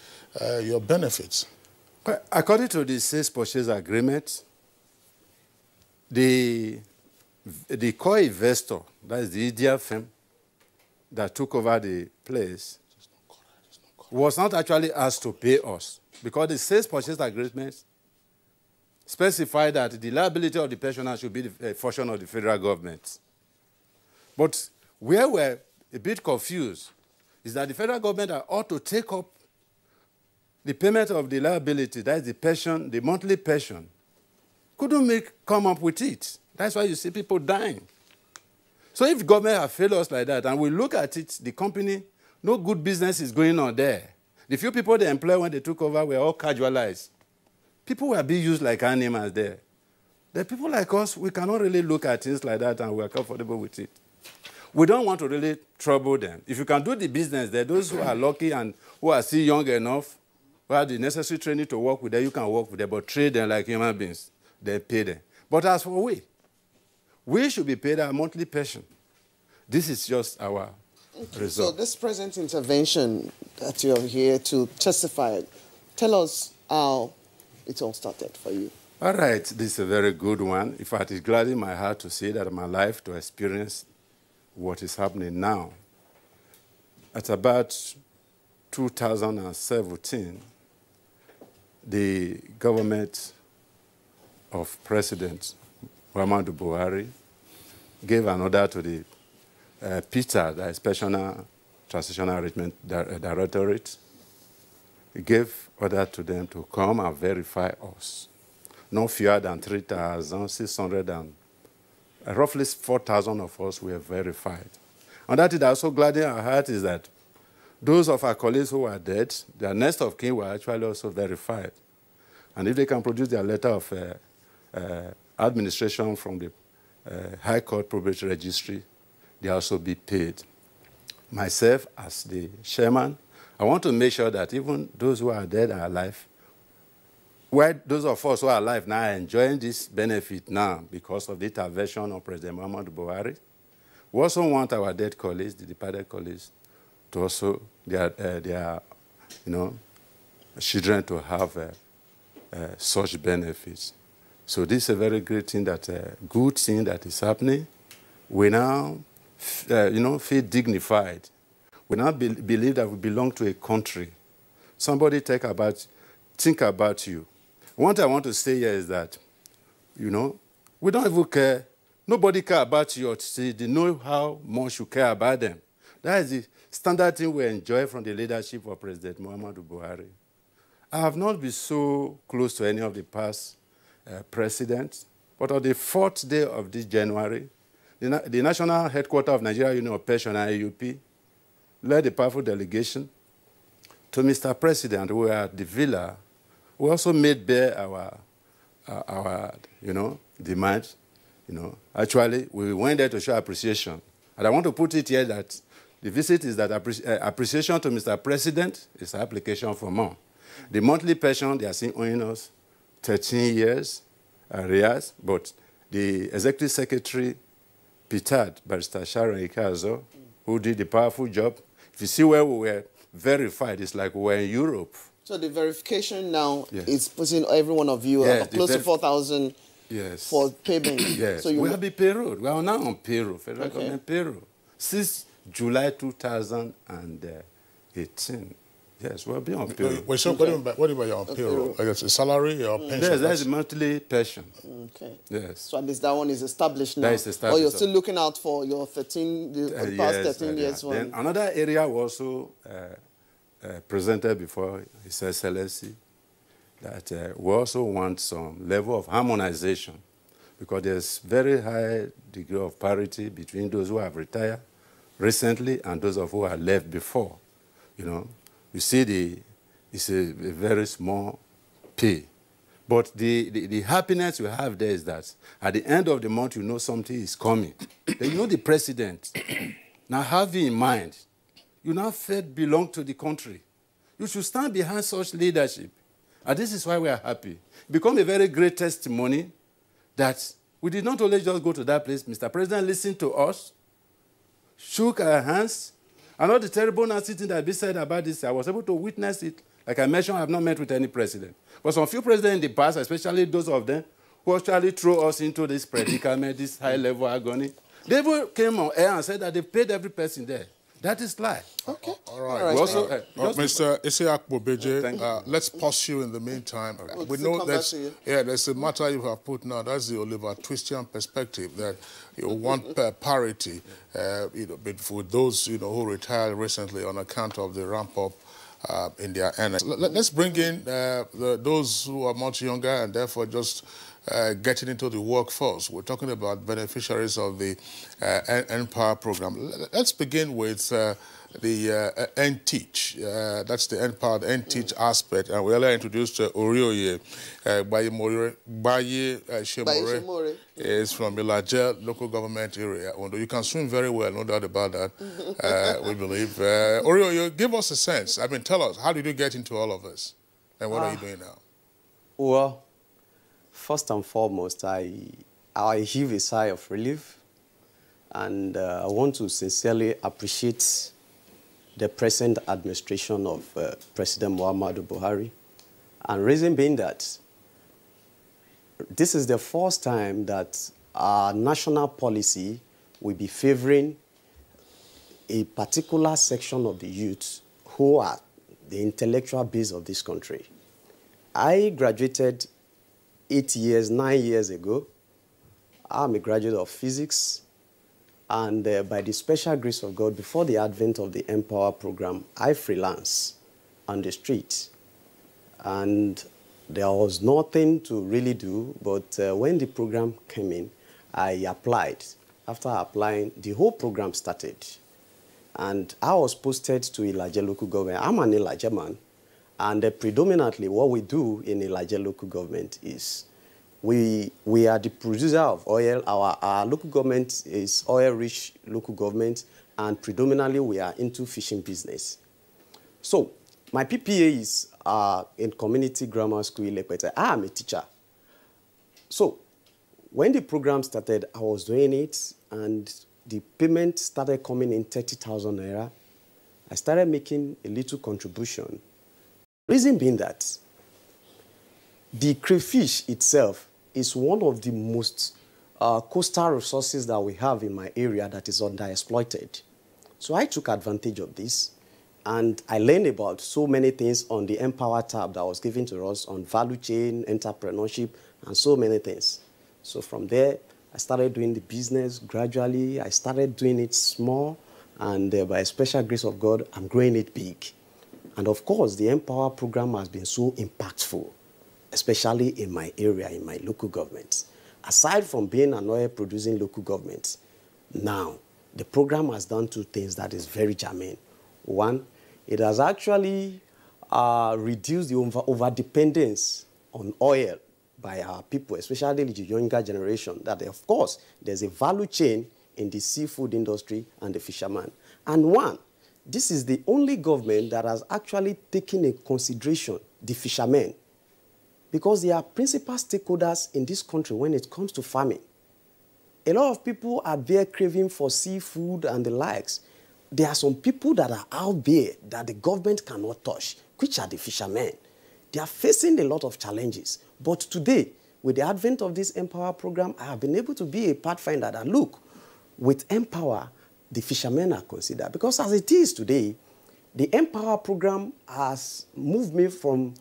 your benefits? Well, according to the sales purchase agreement, the core investor, that is the idiot firm that took over the place, was not actually asked to pay us, because the sales purchase agreement specified that the liability of the pensioner should be the function of the federal government. But where we're a bit confused is that the federal government ought to take up the payment of the liability, that is the pension, the monthly pension, couldn't come up with it. That's why you see people dying. So if the government has failed us like that, and we look at it, the company, no good business is going on there. The few people they employed when they took over were all casualized. People were being used like animals there. The people like us, we cannot really look at things like that and we are comfortable with it. We don't want to really trouble them. If you can do the business there, those who are lucky and who are still young enough, who have the necessary training to work with them, you can work with them, but treat them like human beings. They pay them. But as for we should be paid our monthly pension. This is just our result. So this present intervention that you're here to testify, tell us how it all started for you. All right, this is a very good one. In fact, it's gladdening my heart to say that in my life to experience what is happening now. At about 2017, the government of President Muhammadu Buhari gave an order to the PITA, the Special Transitional Arrangement Directorate. He gave order to them to come and verify us. No fewer than 3,600 and roughly 4,000 of us were verified. And that is also gladdening our heart is that those of our colleagues who are dead, their next of kin were actually also verified. And if they can produce their letter of administration from the High Court Probate Registry, they also be paid. myself as the chairman, I want to make sure that even those who are dead are alive. Why those of us who are alive now are enjoying this benefit now because of the intervention of President Muhammadu Buhari. We also want our dead colleagues, the departed colleagues, to also, their children to have such benefits. So this is a very great thing, good thing that is happening. We now, feel dignified. We now believe that we belong to a country. Somebody think about you. What I want to say here is that, we don't even care. Nobody care about you they know how much you care about them. That is the standard thing we enjoy from the leadership of President Muhammadu Buhari. I have not been so close to any of the past presidents, but on the 4th day of this January, the National Headquarters of Nigeria Union of Pensioners, IUP, led a powerful delegation to Mr. President. We were at the villa. We also made bare our demands. Actually, we went there to show appreciation. And I want to put it here that the visit is that appreciation to Mr. President is an application for more. The monthly pension, they are still owing us 13 years arrears, but the Executive Secretary, Petard, Barrister Sharon Ikazo, who did a powerful job. If you see where we were verified, it's like we were in Europe. So the verification now is putting every one of you close to 4,000 for payment. Yes, so we have been payroll. We are now on payroll, federal government payroll, since July 2018. Yes, we'll be on payroll. Wait, so what about you're on payroll? Like it's a salary or pension? Yes, that's a monthly pension. Okay. Yes. So at least that one is established now. That is established. Or you're still looking out for your past 13 years one. Then another area we also presented before His Excellency that we also want some level of harmonization because there's very high degree of parity between those who have retired recently and those of who have left before. You see, it's a very small pay. But the happiness you have there is that at the end of the month, you know something is coming. Then you know the president. Now have it in mind. You now belong to the country. You should stand behind such leadership. And this is why we are happy. It become a very great testimony that we did not only just go to that place. Mr. President listened to us, shook our hands, and all the terrible nasty thing that has been said about this, I was able to witness it. Like I mentioned, I have not met with any president. But some few presidents in the past, especially those of them who actually threw us into this predicament, this high-level agony, they even came on air and said that they paid every person there. That is lie. Okay. All right. Also, Mr. Isiaq Bobeje, let's pause you in the meantime. We know there's a matter you have put now. That's the Oliver Twistian perspective that you want parity, for those who retired recently on account of the ramp up in their earnings. Let's bring in those who are much younger and therefore just getting into the workforce. We're talking about beneficiaries of the NPower program. Let's begin with the NTeach. That's the NPower, the NTeach aspect. And we earlier introduced Orioye Baye Shemore is from Ilaje local government area. Although you can swim very well, no doubt about that, we believe. Orioye, give us a sense. I mean, tell us, how did you get into all of this? And what are you doing now? Well, first and foremost, I heave a sigh of relief, and I want to sincerely appreciate the present administration of President Muhammadu Buhari, and reason being that this is the first time that our national policy will be favoring a particular section of the youth who are the intellectual base of this country. I graduated 9 years ago. I'm a graduate of physics, and by the special grace of God, before the advent of the NPower program, I freelance on the street. And there was nothing to really do, but when the program came in, I applied. After applying, the whole program started. And I was posted to Ilaje local government. I'm an Ilaje man. And predominantly what we do in Ilaje local government is we are the producer of oil. Our local government is oil-rich local government, and predominantly we are into fishing business. So my PPA is in Community Grammar School, Ilekwete. I am a teacher. So when the program started, I was doing it, and the payment started coming in 30,000 naira. I started making a little contribution. Reason being that the crayfish itself is one of the most coastal resources that we have in my area that is underexploited. So I took advantage of this, and I learned about so many things on the Empower tab that was given to us on value chain, entrepreneurship, and so many things. So from there, I started doing the business gradually. I started doing it small, and by a special grace of God, I'm growing it big. And of course, the Empower program has been so impactful, especially in my area, in my local government. Aside from being an oil-producing local government, now, the program has done two things that is very germane. One, it has actually reduced the over-dependence on oil by our people, especially the younger generation, that of course, there's a value chain in the seafood industry and the fisherman. And one, this is the only government that has actually taken into consideration the fishermen, because they are principal stakeholders in this country when it comes to farming. A lot of people are there craving for seafood and the likes. There are some people that are out there that the government cannot touch, which are the fishermen. They are facing a lot of challenges. But today, with the advent of this Empower program, I have been able to be a pathfinder that, look, with Empower, the fishermen are considered. Because as it is today, the Empower program has moved me from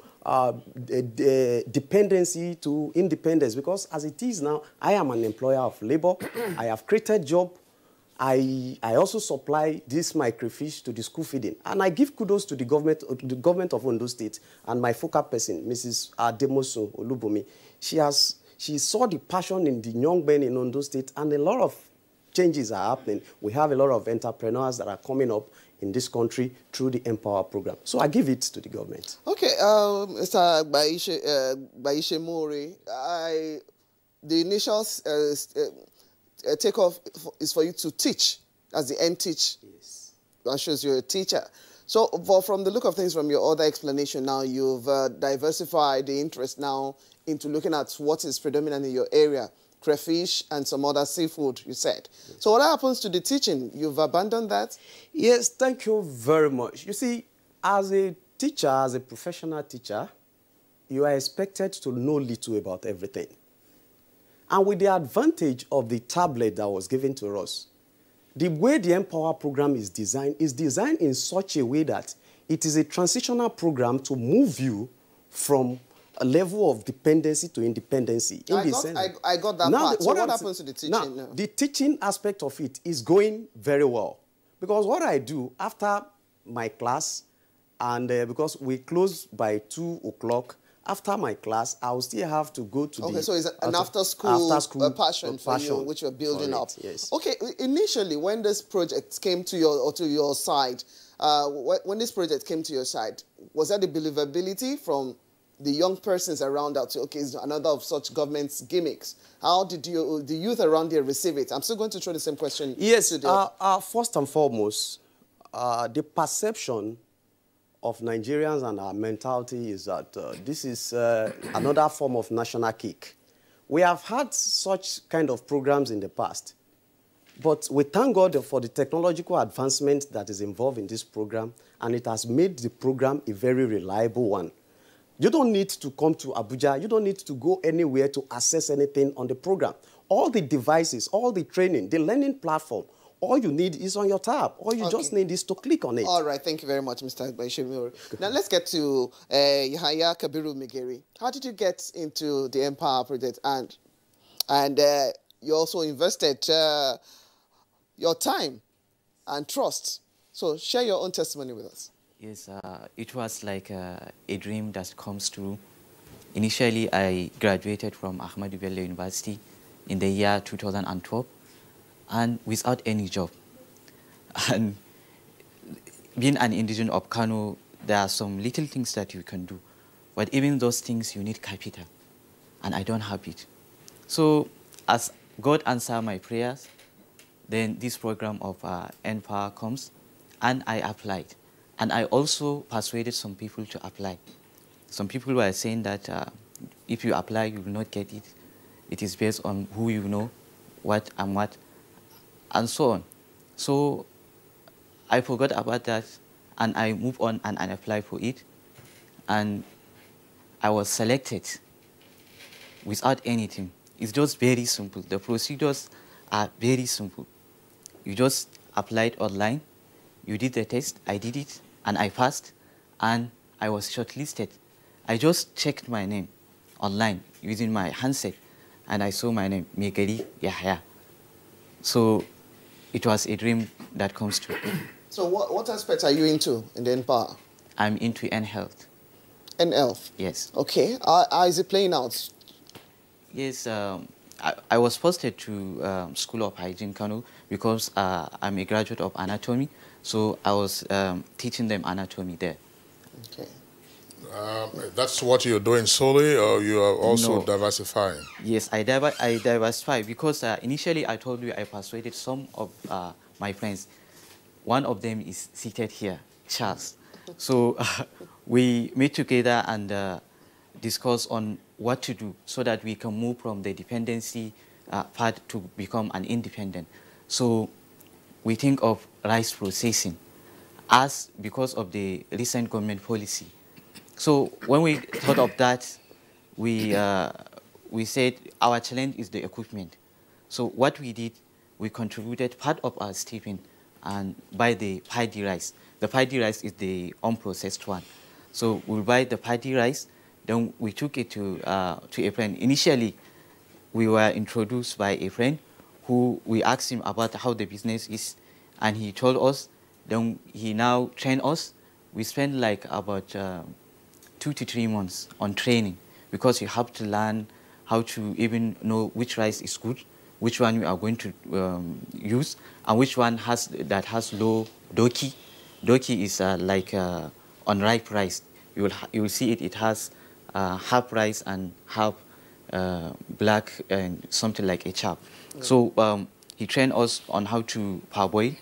dependency to independence, because as it is now, I am an employer of labor. I have created job. I also supply this my crayfish to the school feeding. And I give kudos to the government of Ondo State and my focal person, Mrs. Ademoso Olubomi. She saw the passion in the young men in Ondo State, and a lot of changes are happening. We have a lot of entrepreneurs that are coming up in this country through the Empower program. So I give it to the government. Okay, Mr. Baishe Mori, the initial takeoff is for you to teach, as the end teach. Yes. That shows you're a teacher. So from the look of things, from your other explanation now, you've diversified the interest now into looking at what is predominant in your area, crayfish and some other seafood, you said. Yes. So what happens to the teaching? You've abandoned that? Yes, thank you very much. You see, as a teacher, as a professional teacher, you are expected to know little about everything. And with the advantage of the tablet that was given to us, the way the Empower program is designed in such a way that it is a transitional program to move you from a level of dependency to independency. I got that part. So what happens to the teaching now? The teaching aspect of it is going very well. Because what I do after my class, and because we close by 2 o'clock, after my class, I will still have to go to so it's an after-school passion for you, which you're building up. Yes. Okay, initially, when this project came to your side, when this project came to your side, was there the believability from the young persons around that, okay, it's another of such government's gimmicks? How did the youth around there receive it? I'm still going to throw the same question. Yes, first and foremost, the perception of Nigerians and our mentality is that this is another form of national cake. We have had such kind of programs in the past, but we thank God for the technological advancement that is involved in this program, and it has made the program a very reliable one. You don't need to come to Abuja. You don't need to go anywhere to access anything on the program. All the devices, all the training, the learning platform, all you need is on your tab. All you just need is to click on it. All right. Thank you very much, Mr. Baishemiro. Now, let's get to Yahaya Kabiru Migeri. How did you get into the Empower project? And you also invested your time and trust. So share your own testimony with us. Yes, it was like a dream that comes true. Initially, I graduated from Ahmadu Bello University in the year 2012. And without any job. And being an indigenous of Kano, there are some little things that you can do. But even those things, you need capital. And I don't have it. So as God answered my prayers, then this program of NPower comes, and I applied. And I also persuaded some people to apply. Some people were saying that if you apply, you will not get it. It is based on who you know, what, and so on. So I forgot about that, and I moved on and I applied for it. And I was selected without anything. It's just very simple. The procedures are very simple. You just applied online, you did the test, I did it, and I passed, and I was shortlisted. I just checked my name online using my handset, and I saw my name, Megari Yahya. So it was a dream that comes true. So what aspects are you into in the NPower? I'm into N-Health. N-Health? Yes. Okay. How is it playing out? Yes, I was posted to School of Hygiene, Kano, because I'm a graduate of anatomy. So I was teaching them anatomy there. Okay. That's what you're doing solely, or you are also diversifying? Yes, I diversify because initially I told you I persuaded some of my friends. One of them is seated here, Charles. So we meet together and discuss on what to do so that we can move from the dependency part to become an independent. So we think of rice processing as because of the recent government policy. So when we thought of that, we said our challenge is the equipment. So what we did, we contributed part of our stipend and buy the paddy rice. The paddy rice is the unprocessed one. So we buy the paddy rice, then we took it to a friend. Initially, we were introduced by a friend who we asked him about how the business is, and he told us. Then he now trained us. We spent like about 2 to 3 months on training because you have to learn how to even know which rice is good, which one we are going to use, and which one has low doki. Doki is like unripe rice. You will see it. It has half rice and half black and something like a chap. So he trained us on how to parboil,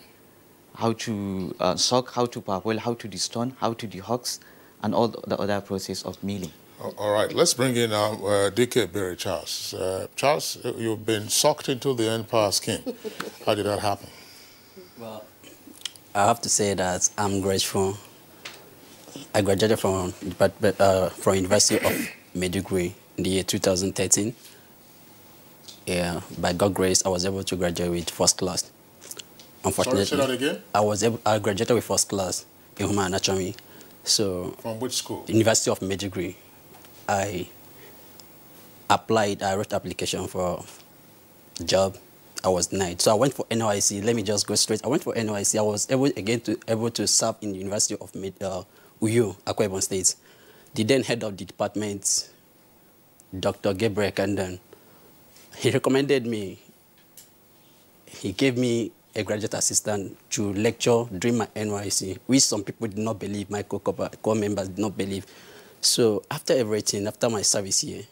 how to soak, how to parboil, how to destone, how to dehusk, and all the other process of milling. All right, let's bring in DK Berry Charles. Charles, you've been sucked into the NPower scheme. How did that happen? Well, I have to say that I'm grateful. I graduated from University of Maiduguri in the year 2013. Yeah, by God's grace, I was able to graduate with first class. Unfortunately, sorry, say that again? I graduated with first class in human anatomy. So from which school? University of Maiduguri. I applied. I wrote application for a job. I was denied. So I went for NYC. Let me just go straight. I went for NYC. I was able to serve in the University of Uyo, Akwa Ibom State. The then head of the department, Dr. Gabriel Kandan, he recommended me. He gave me a graduate assistant to lecture during my NYC, which some people did not believe, my core members did not believe. So after everything, after my service here,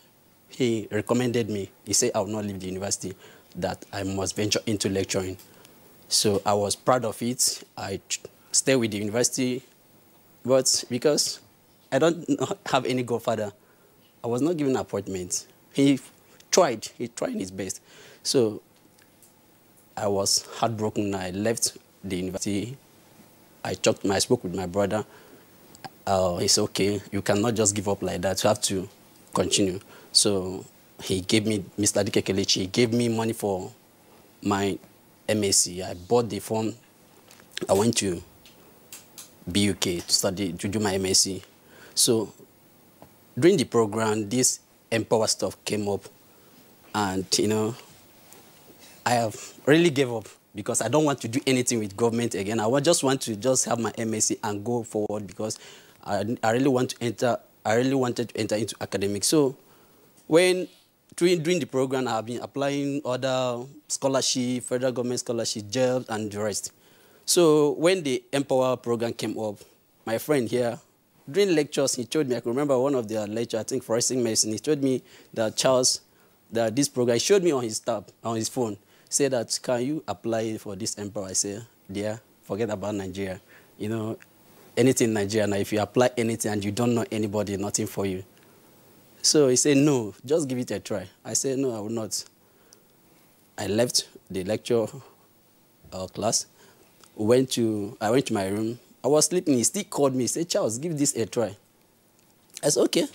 he recommended me. He said I will not leave the university, that I must venture into lecturing. So I was proud of it. I stayed with the university, but because I don't have any godfather, I was not given an appointment. He tried his best. So I was heartbroken. I left the university. I spoke with my brother. He said, okay, you cannot just give up like that. You have to continue. So he gave me, Mr. Dike Kelechi, he gave me money for my MSc. I bought the form. I went to BUK to do my MSc. So during the program, this NPower stuff came up. And, I have really gave up because I don't want to do anything with government again. I just want to have my MSc and go forward because I really wanted to enter into academics. So during the program, I've been applying other scholarship, federal government scholarship, jobs, and the rest. So when the NPower program came up, my friend here, during lectures, he told me, I can remember one of their lectures, I think forensic medicine, he told me that Charles, that this program, he showed me on his tab, on his phone, Say that, can you apply for this empower? I say, dear, forget about Nigeria. You know, anything in Nigeria now, if you apply anything and you don't know anybody, nothing for you. So he said, no, just give it a try. I said, no, I will not. I left the lecture class. I went to my room. I was sleeping. He still called me. He said, Charles, give this a try. I said, okay,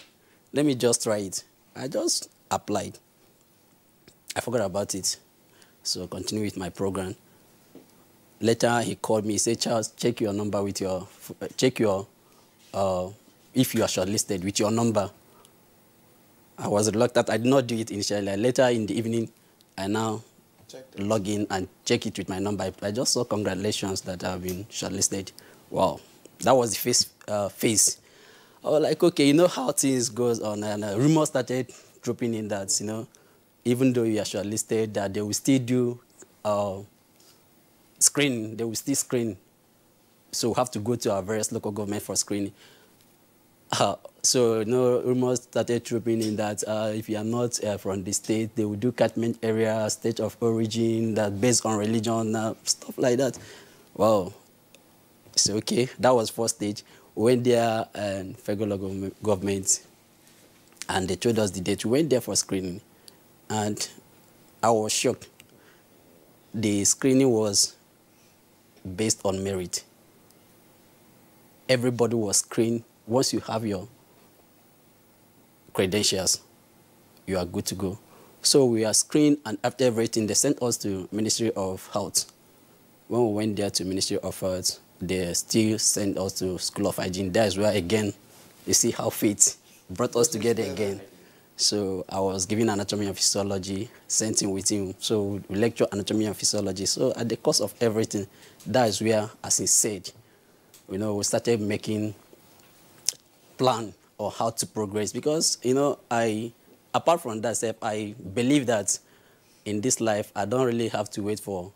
let me just try it. I just applied. I forgot about it. So continue with my program. Later, he called me. He said, Charles, check your number with your, if you are shortlisted with your number. I was reluctant. I did not do it initially. Later in the evening, I now log in and check it with my number. I just saw congratulations that I've been shortlisted. Wow, that was the phase. I was like, okay, you know how things goes on, and rumors started dropping in that, you know, even though you are shortlisted, that they will still do screening. They will still screen. So we have to go to our various local government for screening. So, you know, rumors started dropping in that if you are not from the state, they will do catchment area, state of origin, that based on religion, stuff like that. Wow. So, okay, that was first stage. We went there and federal government, and they told us the date. We went there for screening, and I was shocked. The screening was based on merit. Everybody was screened. Once you have your credentials, you are good to go. So we are screened, and after everything, they sent us to Ministry of Health. When we went there to Ministry of Health, they still sent us to School of Hygiene. That is where, again, you see how fate brought us together again. So I was given anatomy and physiology, sent in with him. So we lecture anatomy and physiology. So at the course of everything, that is where, as he said, you know, we started making plan or how to progress. Because, you know, apart from that, I believe that in this life, I don't really have to wait for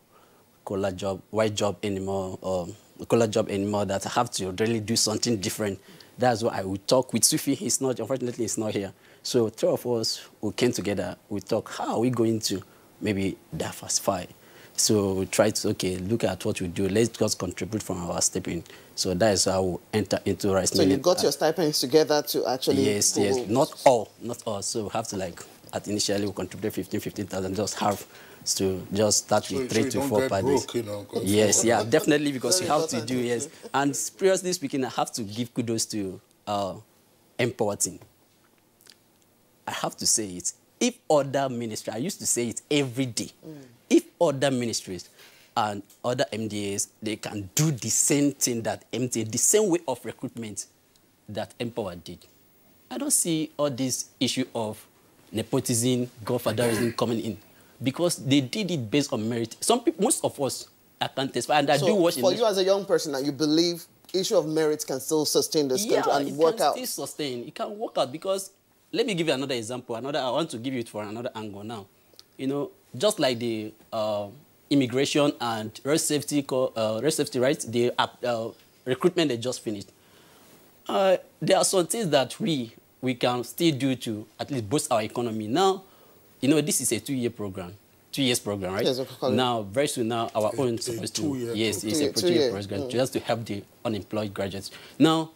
collar job, white job anymore, or collar job anymore, that I have to really do something different. That's why I will talk with Sufi. Unfortunately, he's not here. So three of us who came together, we talk, how are we going to maybe diversify? So we try to, okay, look at what we do. Let's just contribute from our stipend. So that is how we enter into rice milling. So you got your stipends together to actually... Yes, yes. Not all. So we have to, like, initially we contributed 15,000, just half to just start with 3 to 4 parties. Broke, you know, yes, yeah, definitely, because you have to do, yes. And seriously speaking, I have to give kudos to Empower team. I have to say it. If other ministries, I used to say it every day, if other ministries and other MDAs, they can do the same thing that MTA, the same way of recruitment that Empower did, I don't see all this issue of nepotism, godfatherism coming in, because they did it based on merit. Some people, most of us, I can't testify, and I do watch. For you as a young person, you believe issue of merit can still sustain this country and work out? Yeah, it can still sustain. It can work out, because let me give you another example. I want to give you it for another angle now. You know, just like the immigration and road safety, rights, the recruitment they just finished. There are some things that we can still do to at least boost our economy. Now, you know, this is a 2-year program. 2 years program, right? Yes, now, very soon now, our own is supposed to... Yes, it's a 2-year program, just to help the unemployed graduates. Now,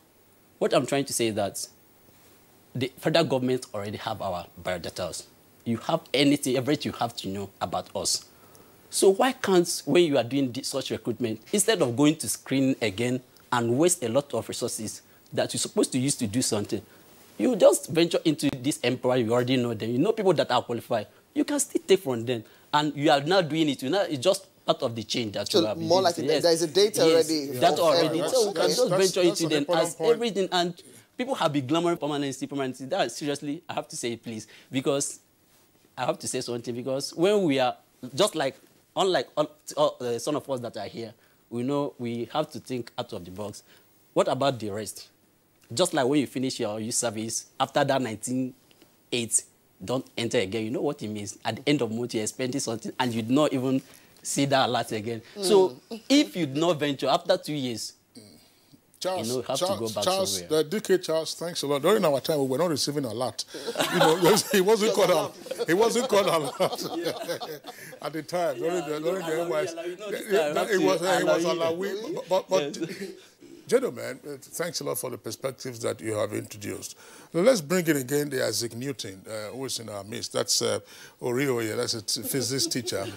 what I'm trying to say is that the federal government already have our biodatas. You have anything, everything you have to know about us. So why can't, when you are doing such recruitment, instead of going to screen again and waste a lot of resources that you're supposed to use to do something, you just venture into this employer, you already know them, you know people that are qualified, you can still take from them. And you are now doing it, it's just part of the change that you have. So more like there's a data already. That already. So we can just venture into them as everything. And people have been glamoring permanency. That, seriously, I have to say it, please. Because I have to say something. Because when we are, just like, unlike some of us that are here, we know we have to think out of the box. What about the rest? Just like when you finish your youth service, after that 1908, don't enter again. You know what it means. At the end of the month, you're spending something, and you do not even see that alert again. So if you do not venture, after 2 years, Charles, you know, have to go back Charles, somewhere. DK Charles, thanks a lot. During our time, we were not receiving a lot. You know, he wasn't called out. He wasn't called out at the time. During the NYS, it was Alawi. But gentlemen, thanks a lot for the perspectives that you have introduced. Now let's bring in again the Isaac Newton, who is in our midst. That's Orioye, that's a physics teacher.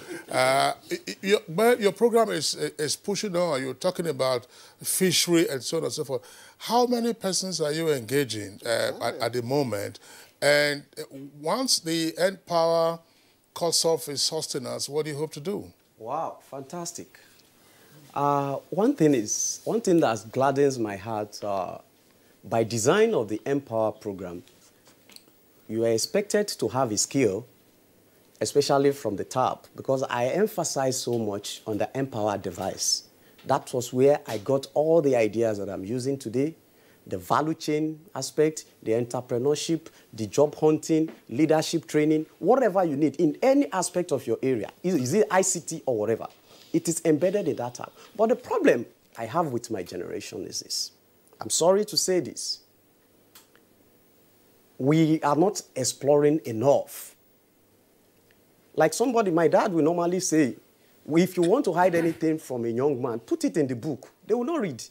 Your program is pushing on. You're talking about fishery and so on and so forth. How many persons are you engaging at the moment? And once the End Power cuts off its sustenance, what do you hope to do? Wow, fantastic. One thing that gladdens my heart, by design of the Empower program, you are expected to have a skill, especially from the top, because I emphasize so much on the Empower device. That was where I got all the ideas that I'm using today, the value chain aspect, the entrepreneurship, the job hunting, leadership training, whatever you need in any aspect of your area. Is it ICT or whatever? It is embedded in that app. But the problem I have with my generation is this. I'm sorry to say this. We are not exploring enough. Like my dad will normally say, if you want to hide anything from a young man, put it in the book. They will not read.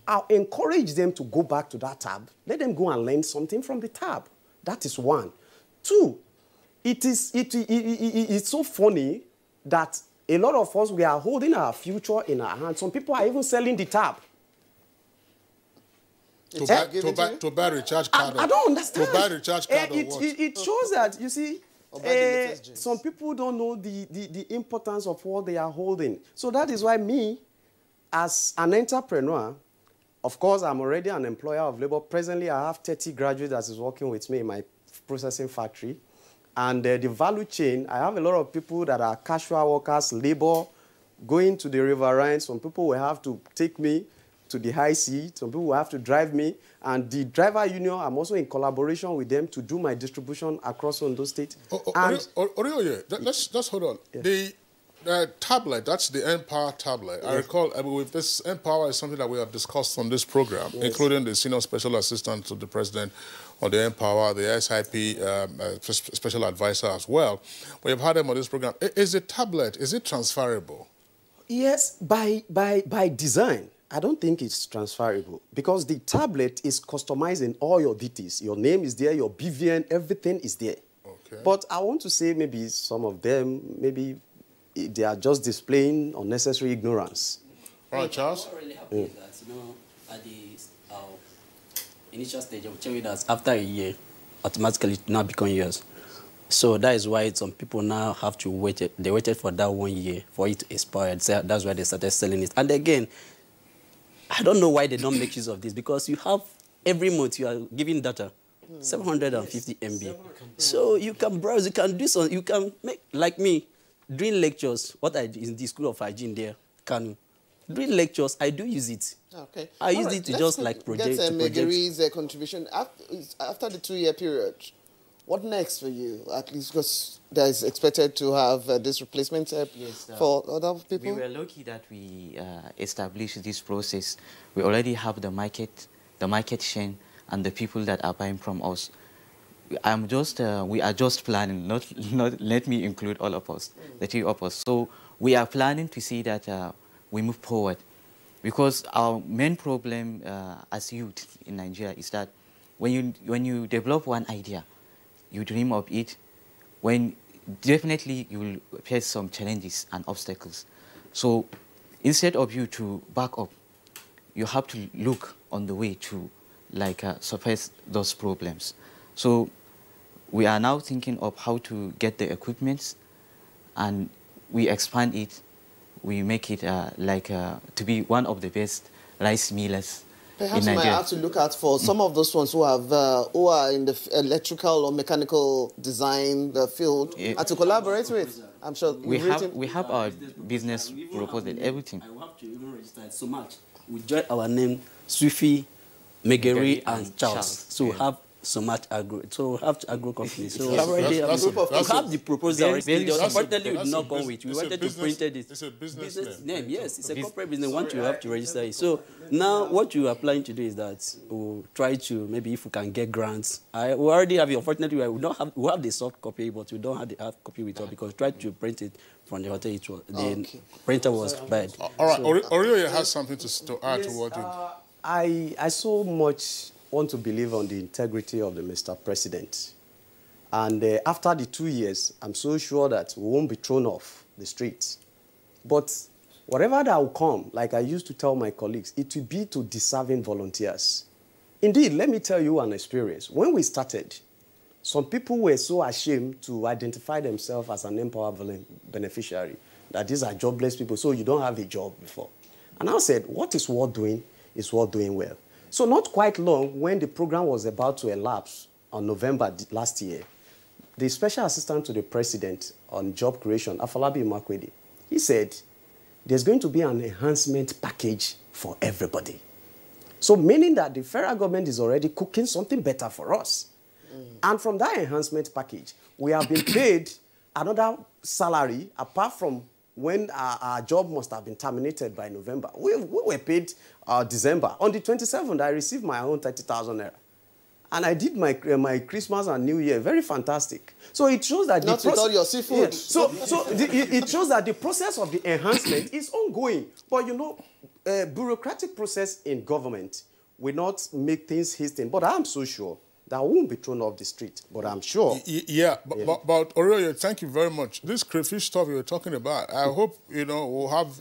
I'll encourage them to go back to that tab. Let them go and learn something from the tab. That is one. Two, it's so funny that a lot of us, we are holding our future in our hands. Some people are even selling the tab. To buy recharge card. I don't understand. To buy recharge card or what? It shows that, you see, some people don't know the importance of what they are holding. So that is why me, as an entrepreneur, of course, I'm already an employer of labor. Presently, I have 30 graduates that is working with me in my processing factory. And the value chain, I have a lot of people that are casual workers, labor, going to the riverine. Some people will have to take me to the high sea. Some people will have to drive me. And the driver union, I'm also in collaboration with them to do my distribution across Ondo State. Let's hold on. Yeah. The tablet, that's the Empower tablet. Yes. I recall with this Empower is something that we have discussed on this program, yes, including the Senior Special Assistant to the President on the Empower, the SIP Special Advisor as well. We have had them on this program. Is the tablet, is it transferable? Yes, by design. I don't think it's transferable because the tablet is customized in all your details. Your name is there, your BVN, everything is there. Okay. But I want to say maybe some of them, maybe they are just displaying unnecessary ignorance. All right, Charles? What really happens is that, you know, at the initial stage, I will tell you that after a year, automatically it now becomes yours. So that is why some people now have to wait. They waited for that 1 year for it to expire. So that's why they started selling it. And again, I don't know why they don't make use of this, because you have, every month you are giving data, 750 MB. So you can browse, you can do something, you can make, like me, during lectures, what I do in the School of Hygiene there, during lectures, I do use it. Okay. I use it to just like project. Get Megari's contribution after the 2-year period. What next for you? At least because there is expected to have this replacement for other people. We were lucky that we established this process. We already have the market chain, and the people that are buying from us. We are just planning. Not let me include all of us, the 3 of us. So we are planning to see that we move forward, because our main problem as youth in Nigeria is that when you develop one idea, you dream of it, when definitely you will face some challenges and obstacles. So instead of you to back up, you have to look on the way to surface those problems. So we are now thinking of how to get the equipment, and we expand it. We make it to be one of the best rice millers. Perhaps we might have to look out for some of those ones who are in the electrical or mechanical design field and to collaborate with. I'm sure we have our business proposal, everything. I will have to even register it so much. We join our name, Swifi, Megari, and Charles. So we have so much agro. So we have agro companies. So That's- already that's a- we that's have a- the proposal. Unfortunately, we that's did a not come bus- with. We it's a wanted to business- print it. It's a business name. Yes, it's a Bus- corporate business. Once you have to register it. So now what you are planning to do is that we'll try to maybe if we can get grants. We already have it. Unfortunately, we have the soft copy, but we don't have the hard copy with us because we tried to print it from the hotel. The printer was bad. All right, So, Orioye has something to add to what you... I so much want to believe on the integrity of the Mr. President. And after the 2 years, I'm so sure that we won't be thrown off the streets. But whatever that will come, like I used to tell my colleagues, it will be to deserving volunteers. Indeed, let me tell you an experience. When we started, some people were so ashamed to identify themselves as an Empower beneficiary, that these are jobless people, so you don't have a job before. And I said, what is worth doing is worth doing well. So not quite long, when the program was about to elapse on November last year, the Special Assistant to the President on Job Creation, Afolabi Makwede, he said, there's going to be an enhancement package for everybody. So meaning that the federal government is already cooking something better for us. And from that enhancement package, we have been paid another salary apart from when our job must have been terminated by November. We were paid December. On the 27th, I received my own 30,000 naira. And I did my Christmas and New Year. Very fantastic. So it shows that... Not with all your seafood. Yeah. So it shows that the process of the enhancement is ongoing. But, you know, bureaucratic process in government will not make things hasten. But I'm so sure that I won't be thrown off the street, but I'm sure. But Orioye, thank you very much. This crayfish stuff you were talking about, I hope, you know, we'll have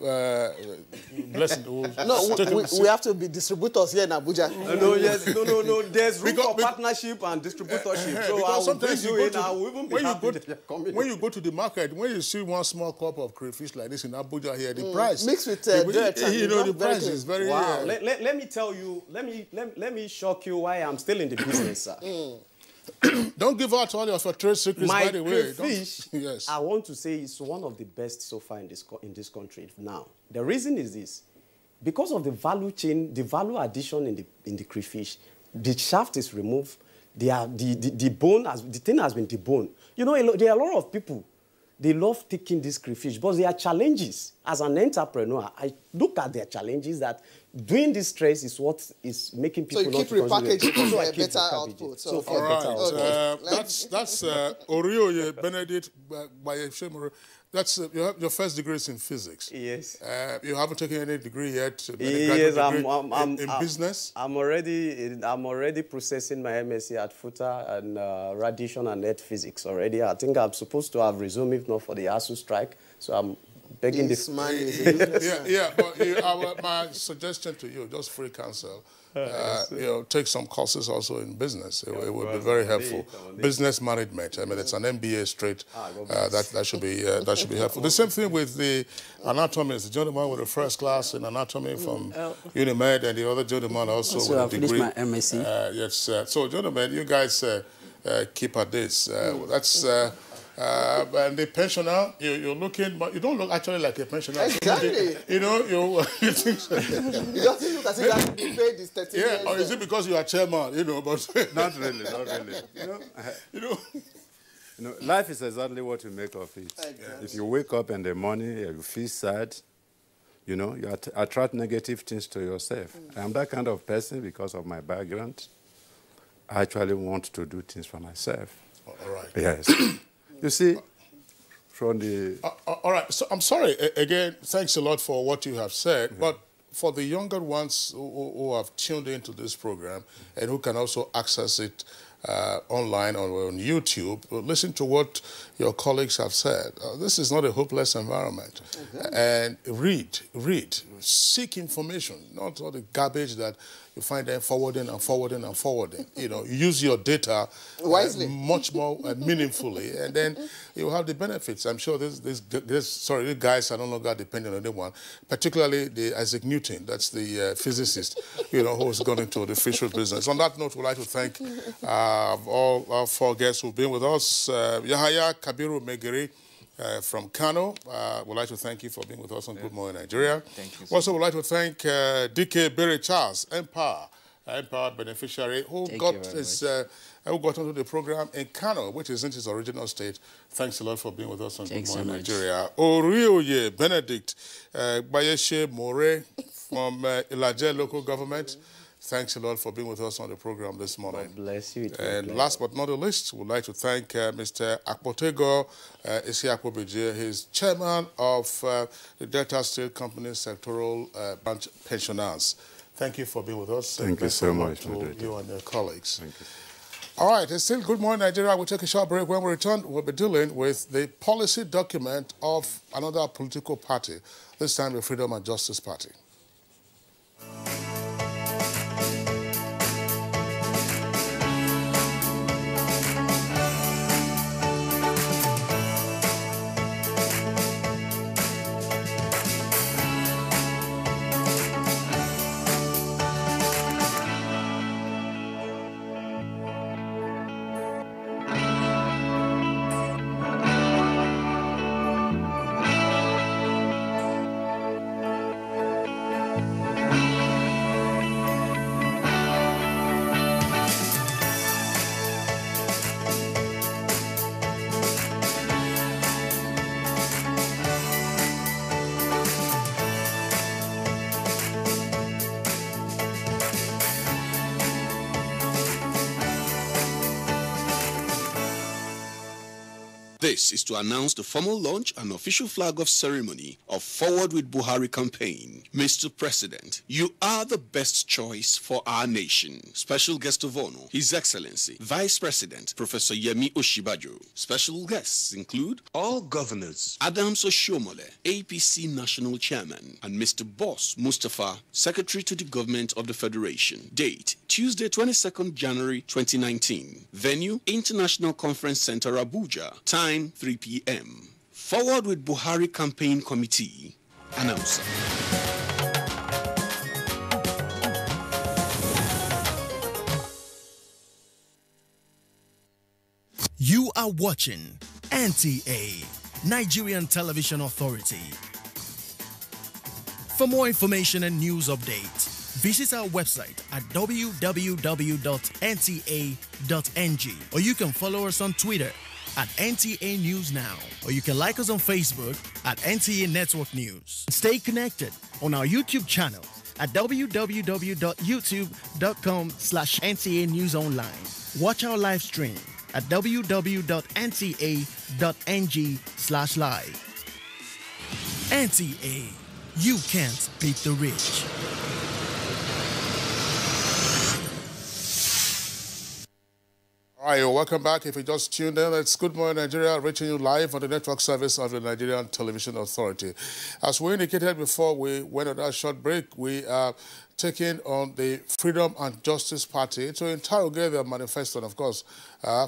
blessing. We have to be distributors here in Abuja. No. There's room for partnership and distributorship. So I will bring you in. I will even be happy that you're coming. When you go to the market, when you see one small cup of crayfish like this in Abuja here, the price mixed with dirt, you know, the price is very. Wow. Let me tell you. Let me shock you why I'm still in the business, sir. Don't give out all your trade secrets, by the way. Crayfish, yes. I want to say it's one of the best so far in this country now. The reason is this. Because of the value chain, the value addition in the crayfish, the shaft is removed, the thing has been deboned. You know, there are a lot of people, they love taking this crayfish, but there are challenges. As an entrepreneur, I look at their challenges that doing this stress is what is making people so you keep repackaging for a better output. So for better output. That's Orioye Benedict Bayeshemuru. That's your first degree is in physics. Yes. You haven't taken any degree yet. Yes, I'm in business. I'm already processing my MSc at FUTA and radiation and earth physics already. I think I'm supposed to have resumed if not for the ASU strike. So I'm begging this man is a businessman. But my suggestion to you, just free counsel. You know, take some courses also in business. It would be very helpful. Business management. I mean, it's an MBA straight. That should be helpful. The same thing with the anatomy. The gentleman with the first class in anatomy from Unimed, and the other gentleman also with a degree. I finished my MSc. Yes. So, gentlemen, you guys keep at this. That's. And the pensioner, you're looking, but you don't look actually like a pensioner. Exactly. You know, you think so. You don't look as if you have to be paid this 13 years. Or is it because you are chairman, you know, but... Not really. You know, life is exactly what you make of it. If you wake up in the morning, you feel sad, you know, you attract negative things to yourself. I'm that kind of person because of my background. I actually want to do things for myself. All right. Yes. You see, from the... all right, so I'm sorry. Again, thanks a lot for what you have said, but for the younger ones who have tuned into this program and who can also access it online or on YouTube, listen to what your colleagues have said. This is not a hopeless environment. And read, seek information, not all the garbage that you find them forwarding. You know, use your data wisely, much more meaningfully, and then you have the benefits. I'm sure these guys are no longer dependent on anyone, particularly the Isaac Newton, that's the physicist, you know, who's gone into the fishery business. On that note, we'd like to thank all our four guests who've been with us. Yahaya Kabiru Megiri, from Kano. We'd like to thank you for being with us on Good Morning Nigeria. Thank you. Also, we'd like to thank DK Berry Charles, Empower beneficiary, who got his who got onto the program in Kano, which isn't his original state. Thanks a lot for being with us on Good Morning Nigeria. Orioye Benedict Bayeshe More from Ilaje local government. Thanks a lot for being with us on the program this morning. God bless you. And last but not the least, we'd like to thank Mr. Akpotego Isiakpobije. He's chairman of the Delta State Company Sectoral Branch Pensioners. Thank you for being with us. Thank you so much. To you and your colleagues. Thank you. All right, it's still Good Morning Nigeria. We'll take a short break. When we return, we'll be dealing with the policy document of another political party, this time the Freedom and Justice Party. This is to announce the formal launch and official flag-off ceremony of Forward with Buhari campaign. Mr. President, you are the best choice for our nation. Special guest of honor, His Excellency, Vice President, Professor Yemi Oshibajo. Special guests include all governors, Adams Oshiomole, APC National Chairman, and Mr. Boss Mustafa, Secretary to the Government of the Federation. Date, Tuesday, 22nd January 2019. Venue, International Conference Center, Abuja. Time, 3 p.m. Forward with Buhari Campaign Committee. Announcer. You are watching NTA, Nigerian Television Authority. For more information and news updates, visit our website at www.nta.ng, or you can follow us on Twitter at NTA News Now, or you can like us on Facebook at NTA Network News. Stay connected on our YouTube channel at www.youtube.com/NTA News Online. Watch our live stream at www.nta.ng/live. NTA, you can't beat the rich. All right, welcome back. If you just tuned in, it's Good Morning Nigeria, reaching you live on the network service of the Nigerian Television Authority. As we indicated before we went on that short break, we are taking on the Freedom and Justice Party to interrogate their manifesto and, of course,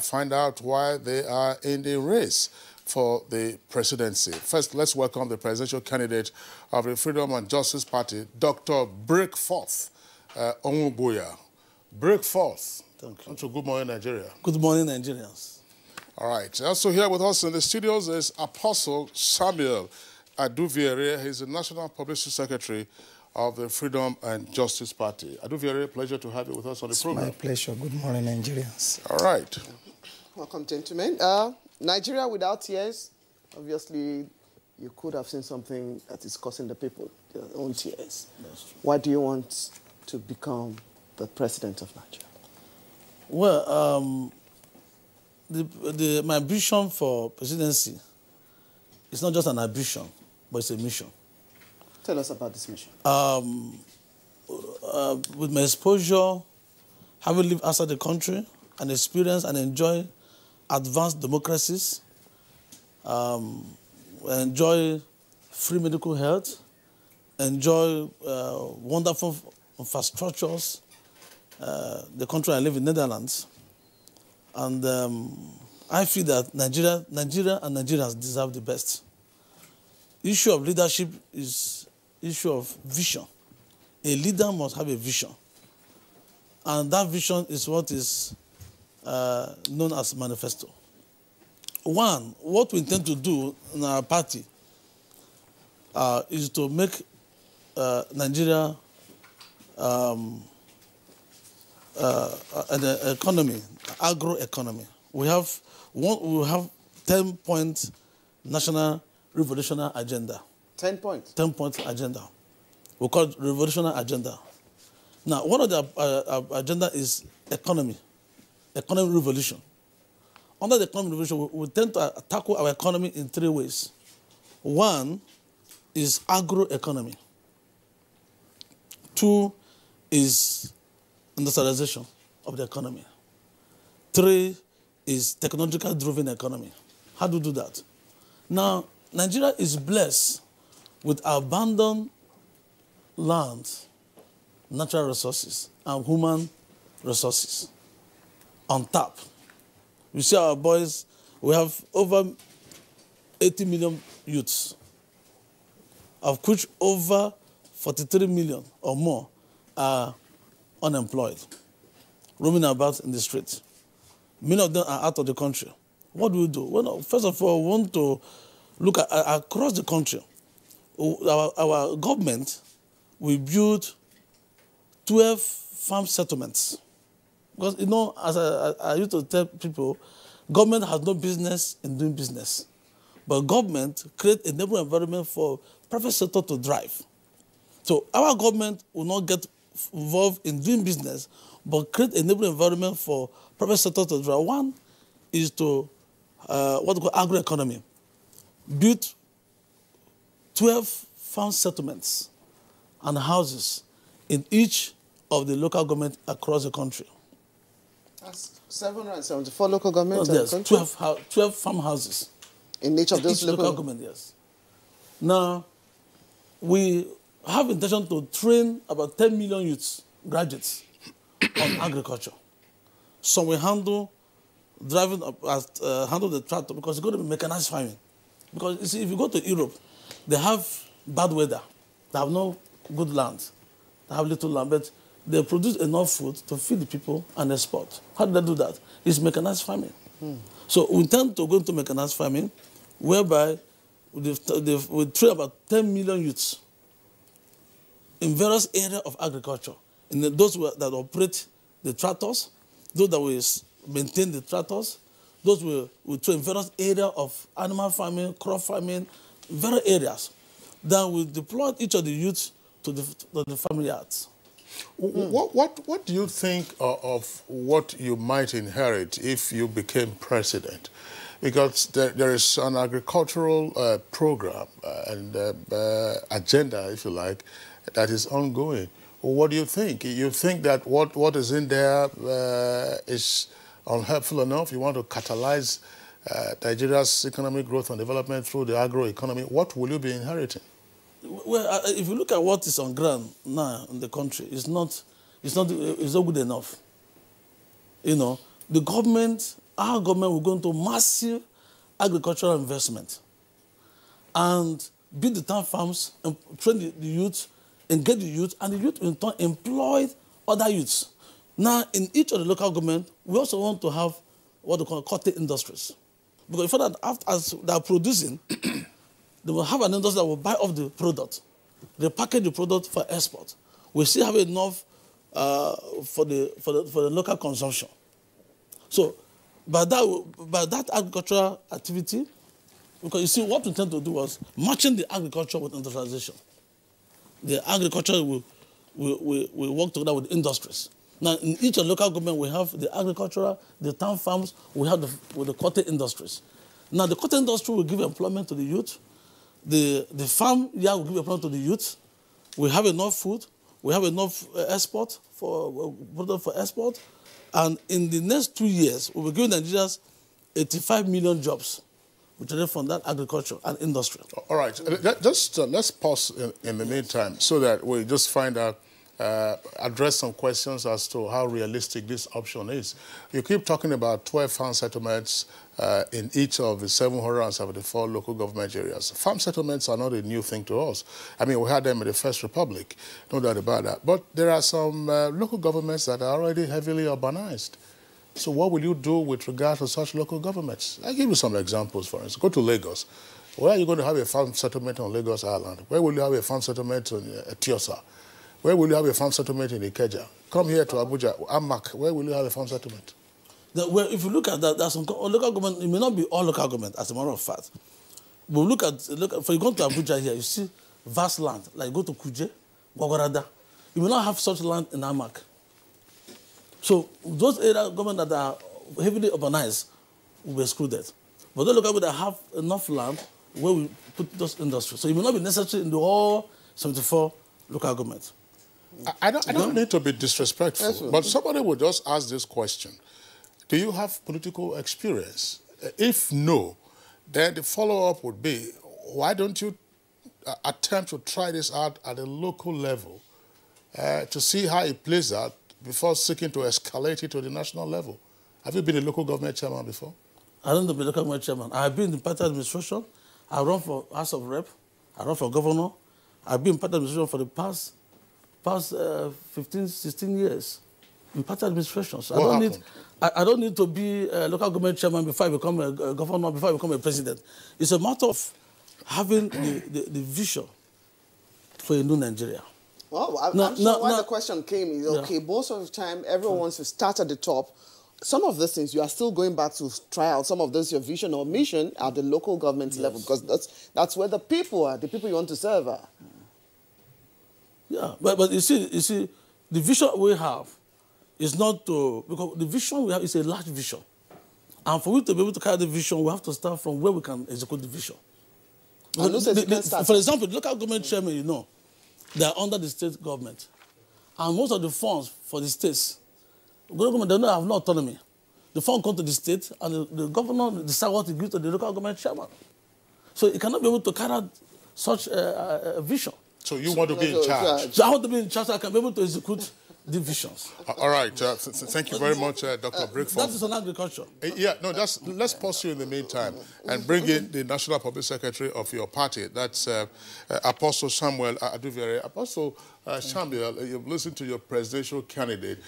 find out why they are in the race for the presidency. First, let's welcome the presidential candidate of the Freedom and Justice Party, Dr. Breakforth Onwubuya. Breakforth. Thank you. To Good Morning Nigeria. Good morning, Nigerians. All right. Also here with us in the studios is Apostle Samuel Aduviere. He's the National Publicity Secretary of the Freedom and Justice Party. Aduviere, pleasure to have you with us on the program. My pleasure. Good morning, Nigerians. All right. Welcome, gentlemen. Nigeria without tears, obviously, you could have seen something that is causing the people their own tears. Why do you want to become the president of Nigeria? Well, my ambition for presidency is not just an ambition, but it's a mission. Tell us about this mission. With my exposure, having lived outside the country and experienced and enjoy advanced democracies, enjoy free medical health, enjoy wonderful infrastructures, the country I live in, Netherlands, and I feel that Nigeria and Nigerians deserve the best. Issue of leadership is issue of vision. A leader must have a vision, and that vision is what is known as manifesto. One, what we intend to do in our party is to make Nigeria an economy, agro-economy. We have 10-point national revolutionary agenda. 10 points? 10-point agenda. We call it revolutionary agenda. Now, one of the agenda is economic revolution. Under the economic revolution, we tend to tackle our economy in 3 ways. One is agroeconomy. 2 is industrialization of the economy. 3 is technological-driven economy. How do we do that? Now, Nigeria is blessed with abundant land, natural resources, and human resources on tap. You see our boys, we have over 80 million youths, of which over 43 million or more are unemployed, roaming about in the streets. Many of them are out of the country. What do we do? Well, first of all, we want to look at across the country. Our government will build 12 farm settlements. Because, you know, as I used to tell people, government has no business in doing business. But government creates a neighborhood environment for private sector to drive. So our government will not get involved in doing business, but create a neighborhood environment for private sector to drive. One is to, what we call agroeconomy. Build 12 farm settlements and houses in each of the local government across the country. That's 774 local governments in the Yes, country? 12 farmhouses. In each of those local government, yes. Now, we have intention to train about 10 million youths, graduates, on agriculture. Some will handle the tractor because it's going to be mechanized farming. Because you see, if you go to Europe, they have bad weather. They have no good land. They have little land, but they produce enough food to feed the people and export. How do they do that? It's mechanized farming. So we intend to go into mechanized farming, whereby we train about 10 million youths in various areas of agriculture. And those that operate the tractors, those that will maintain the tractors, those will train various areas of animal farming, crop farming, various areas. Then we deploy each of the youths to the family yards. What do you think of what you might inherit if you became president? Because there is an agricultural program and agenda, if you like, that is ongoing. What do you think? You think that what is in there is unhelpful enough? You want to catalyze Nigeria's economic growth and development through the agroeconomy? What will you be inheriting? Well, if you look at what is on ground now in the country, it's not good enough. You know, our government will go into massive agricultural investment and build the town farms and train the youth, engage the youth, and the youth in turn employ other youths. Now, in each of the local government, we also want to have what we call cottage industries. Because if as they are producing, they will have an industry that will buy off the product. They package the product for export. We still have enough for the local consumption. So by that agricultural activity, because you see what we intend to do was matching the agriculture with industrialization. The agriculture will work together with industries. Now, in each of the local government, we have the agricultural, the town farms, we have the cotton industries. Now, the cotton industry will give employment to the youth. The farm yard will give employment to the youth. We have enough food. We have enough export for export. And in the next 2 years, we will give Nigerians 85 million jobs, which are from that agriculture and industry. All right. Let's pause in the meantime so that we just find out, address some questions as to how realistic this option is. You keep talking about 12 farm settlements in each of the 774 local government areas. Farm settlements are not a new thing to us. I mean, we had them in the First Republic, no doubt about that. But there are some local governments that are already heavily urbanized. So what will you do with regard to such local governments? I'll give you some examples, for instance. Go to Lagos. Where are you going to have a farm settlement on Lagos Island? Where will you have a farm settlement on Tiosa? Where will you have a farm settlement in Ikeja? Come here to Abuja. Amak, where will you have a farm settlement? Well, if you look at that, there's some local government. It may not be all local government, as a matter of fact. But look at for you go to Abuja here, you see vast land. Like go to Kuje, Gwagwarada. You may not have such land in Amak. So those area government that are heavily urbanized will be excluded. But those local government that have enough land where we put those industries. So it may not be necessary in the whole 74 local governments. I don't need to be disrespectful, but somebody would just ask this question. Do you have political experience? If no, then the follow-up would be, why don't you attempt to try this out at a local level to see how it plays out before seeking to escalate it to the national level? Have you been a local government chairman before? I don't know be a local government chairman. I've been in the party administration. I run for House of Rep. I run for governor. I've been in party administration for the past 15, 16 years in party administration. So I don't need to be a local government chairman before I become a governor, before I become a president. It's a matter of having the vision for a new Nigeria. Well, I'm sure why the question came is, okay, most of the time, everyone wants to start at the top. Some of those things, you are still going back to try out some of those, your vision or mission at the local government level, because that's where the people are, the people you want to serve are. Yeah, but you see, the vision we have is not to, because the vision we have is a large vision. And for we to be able to carry the vision, we have to start from where we can execute the vision. For example, the local government chairman, you know, they are under the state government. And most of the funds for the states, the government, they don't have no autonomy. The fund comes to the state, and the governor decides what to give to the local government chairman. So it cannot be able to carry out such a vision. So you want to be in charge? So I want to be in charge so I can be able to execute the visions. All right. Thank you very much, Dr. Brickford. That is on agriculture. Yeah, no, let's pause you in the meantime and bring in the National Public Secretary of your party. That's Apostle Samuel Aduvere. Apostle Samuel, you've listened to your presidential candidate.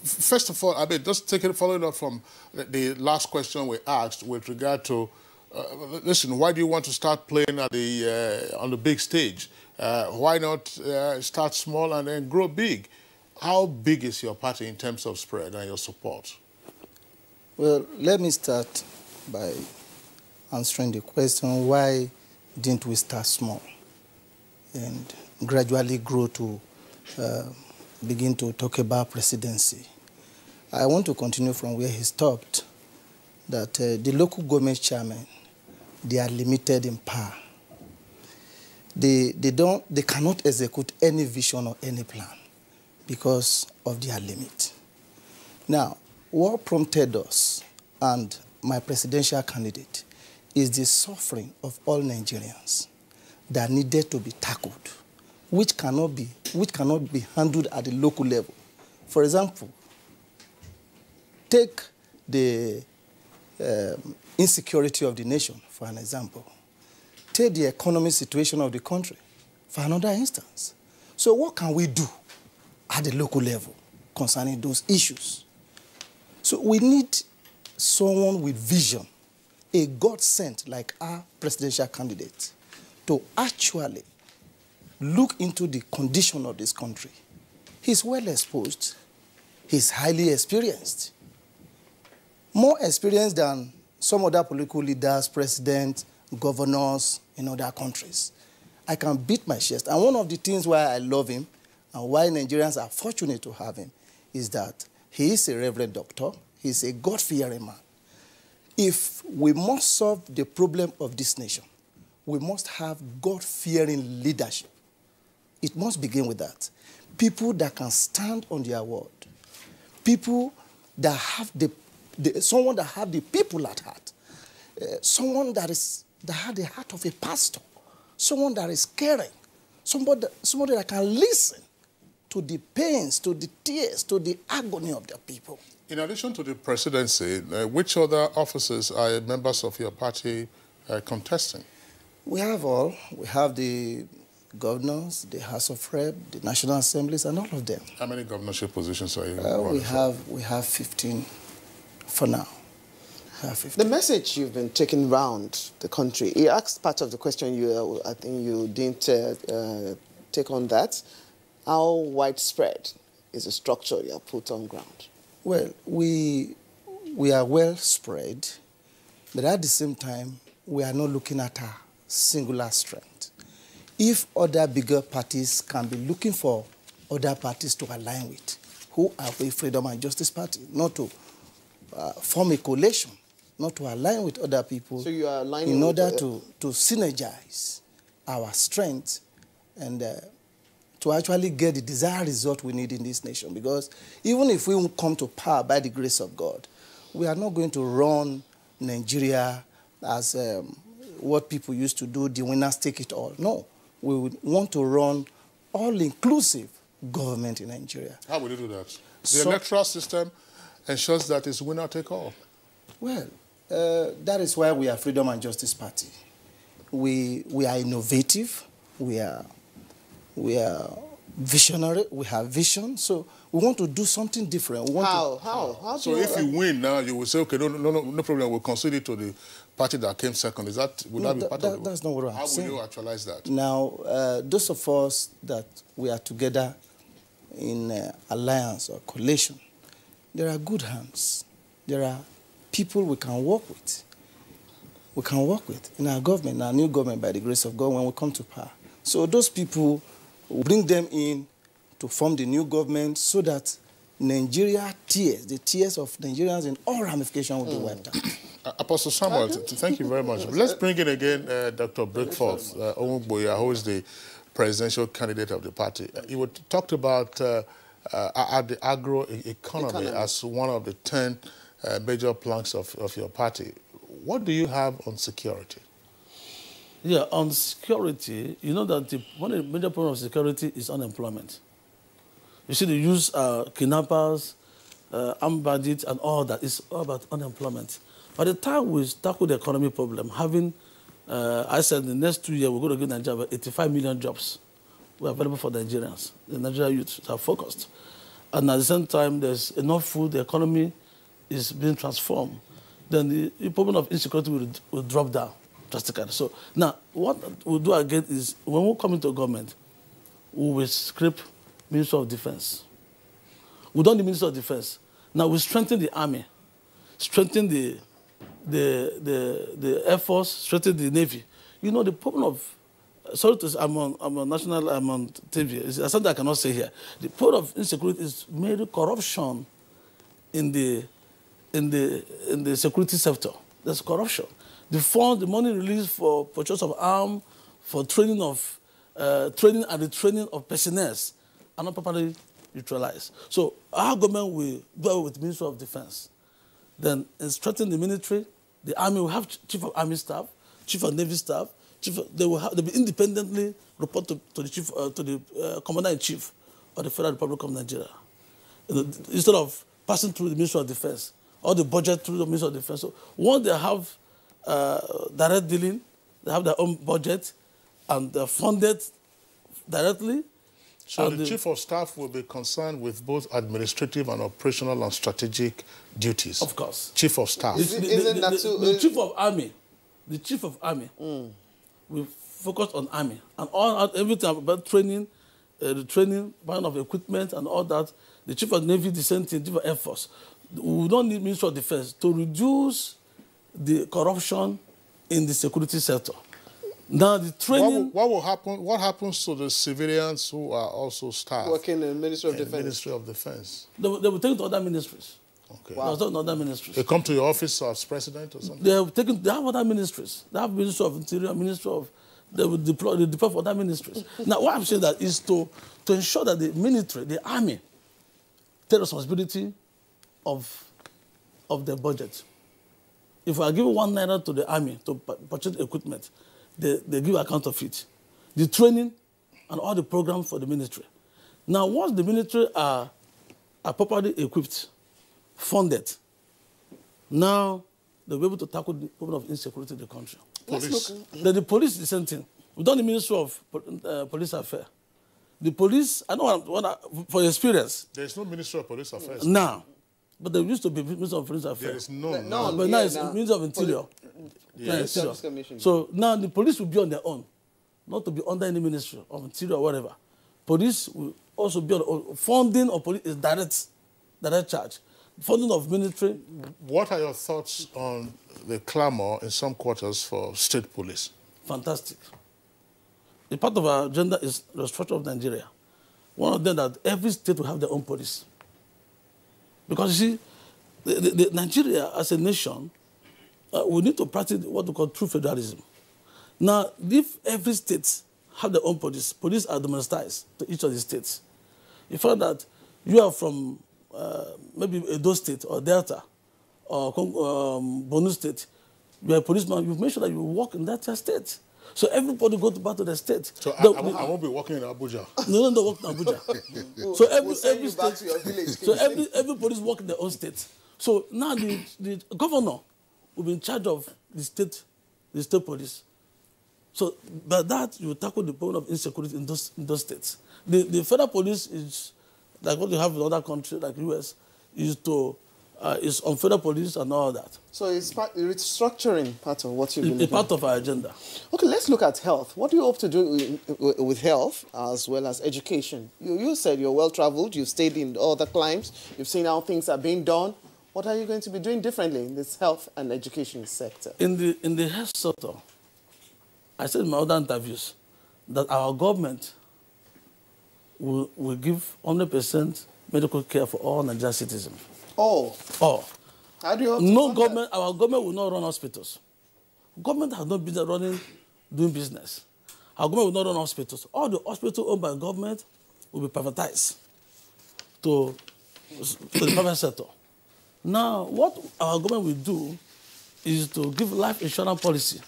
First of all, I mean, just following up from the last question we asked with regard to, listen, why do you want to start playing at on the big stage? Why not start small and then grow big? How big is your party in terms of spread and your support? Well, let me start by answering the question, why didn't we start small and gradually grow to begin to talk about presidency? I want to continue from where he stopped, that the local government chairmen, they are limited in power. They cannot execute any vision or any plan because of their limit. Now, what prompted us and my presidential candidate is the suffering of all Nigerians that needed to be tackled, which cannot be handled at the local level. For example, take the insecurity of the nation, for an example. Take the economic situation of the country, for another instance. So what can we do at the local level concerning those issues? So we need someone with vision, a God-sent like our presidential candidate, to actually look into the condition of this country. He's well exposed. He's highly experienced. More experienced than some other political leaders, presidents, governors in other countries. I can beat my chest. And one of the things why I love him and why Nigerians are fortunate to have him is that he is a reverend doctor. He's a God-fearing man. If we must solve the problem of this nation, we must have God-fearing leadership. It must begin with that. People that can stand on their word. People that have someone that have the people at heart. Someone that has the heart of a pastor. Someone that is caring. Somebody that can listen to the pains, to the tears, to the agony of the people. In addition to the presidency, which other offices are members of your party contesting? We have all. We have the governors, the House of Rep, the National Assemblies, and all of them. How many governorship positions are you running we have 15 for now. The message you've been taking around the country, he asked part of the question I think you didn't take on that. How widespread is the structure you have put on ground? Well, we are well spread, but at the same time, we are not looking at our singular strength. If other bigger parties can be looking for other parties to align with, who are the Freedom and Justice Party, not to form a coalition, not to align with other people, so you are aligning in order to synergize our strength and to actually get the desired result we need in this nation. Because even if we come to power by the grace of God, we are not going to run Nigeria as what people used to do, the winners take it all. No, we would want to run all-inclusive government in Nigeria. How will you do that? The electoral system ensures that it's winner take all. Well, that is why we are Freedom and Justice Party. We are innovative. We are visionary. We have vision. So we want to do something different. We want How? So if you win now, you will say, okay, no problem. We'll concede it to the party that came second. Would that be part of it? That's not what I'm saying. How will you actualize that? Now, those of us that we are together in alliance or coalition, there are good hands. There are people we can work with. We can work with in our government, our new government, by the grace of God, when we come to power. So those people, we'll bring them in to form the new government so that Nigeria tears, the tears of Nigerians in all ramifications will be wiped out. Apostle Samuel, thank you very much. Let's bring in again Dr. Breakforth Onwugboya, who is the presidential candidate of the party. You talked about the agro-economy as one of the 10 major planks of your party. What do you have on security? Yeah, on security, you know that one of the major problems of security is unemployment. You see, they use kidnappers, armed bandits, and all that. It's all about unemployment. By the time we tackle the economy problem, having, I said, in the next 2 years, we're going to give Nigeria about 85 million jobs were available for Nigerians. The Nigerian youth are focused. And at the same time, there's enough food, the economy is being transformed. Then the problem of insecurity will drop down drastically. So now, what we'll do again is, when we come into government, we will scrape Minister of Defense. We don't need Minister of Defense. Now we strengthen the army, strengthen the Air Force, strengthen the Navy. You know, the problem of, sorry to say, I'm on TV, it's something I cannot say here. The problem of insecurity is mainly corruption in the security sector. There's corruption. The money released for purchase of arms, for training and the training of personnel are not properly neutralized. So our government will go with the Ministry of Defense. Then strengthen the military, the army will have Chief of Army Staff, Chief of Navy Staff. They'll be independently report to the Commander-in-Chief of the Federal Republic of Nigeria, instead of passing through the Ministry of Defense or the budget through the Ministry of Defense. So once they have direct dealing, they have their own budget, and they're funded directly. So the Chief of Staff will be concerned with both administrative and operational and strategic duties. Of course. Chief of Staff. The Chief of Army will focus on Army and everything about training, the training, buying of equipment and all that. The Chief of Navy, the same thing, Chief of Air Force. We don't need Ministry of Defense to reduce the corruption in the security sector. Now the training... What will happen? What happens to the civilians who are also staff? Working in the Ministry of Defense. Ministry of Defense. They will take it to other ministries. Okay. Wow. Other ministries. They come to your office as president or something? They have other ministries. They have Ministry of Interior, Ministry of... They will deploy for other ministries. Now what I'm saying that is to ensure that the military, the army, take responsibility of their budget. If I give 1 naira to the army to purchase equipment, they give account of it. The training and all the programs for the military. Now, once the military are properly equipped, funded, now they'll be able to tackle the problem of insecurity in the country. Police. The police is the same thing. We've done the Ministry of Police Affairs. The police, I know for experience. There's no Ministry of Police Affairs. Now. But there used to be Minister of Police Affairs. There is none. But now it's Minister of Interior. Yes. So now the police will be on their own. not to be under any ministry of interior or whatever. Police will also be on funding of police is direct charge. Funding of military. What are your thoughts on the clamor in some quarters for state police? Fantastic. A part of our agenda is the structure of Nigeria. One of them that every state will have their own police. Because you see, Nigeria as a nation, we need to practice what we call true federalism. Now, if every state have their own police are domesticized to each of the states. You find that you are from maybe Edo State or Delta or Borno State, you are a policeman, you make sure that you work in that state. So everybody go back to the state. So I won't be working in Abuja. No, work in Abuja. So every state, so every police work in their own state. So now the governor will be in charge of the state police. So by that, you will tackle the problem of insecurity in those states. The federal police is like what you have in other countries like US, is on federal police and all that. So it's restructuring part of what you've been doing. Part of our agenda. Okay, let's look at health. What do you hope to do with health as well as education? You said you're well-traveled, you've stayed in other climes, you've seen how things are being done. What are you going to be doing differently in this health and education sector? In the health sector, I said in my other interviews that our government will give 100% medical care for all Nigerian citizens. All? How do you hope our government will not run hospitals. Government has no business doing business. Our government will not run hospitals. All the hospitals owned by government will be privatized to the private sector. Now, what our government will do is to give life insurance policy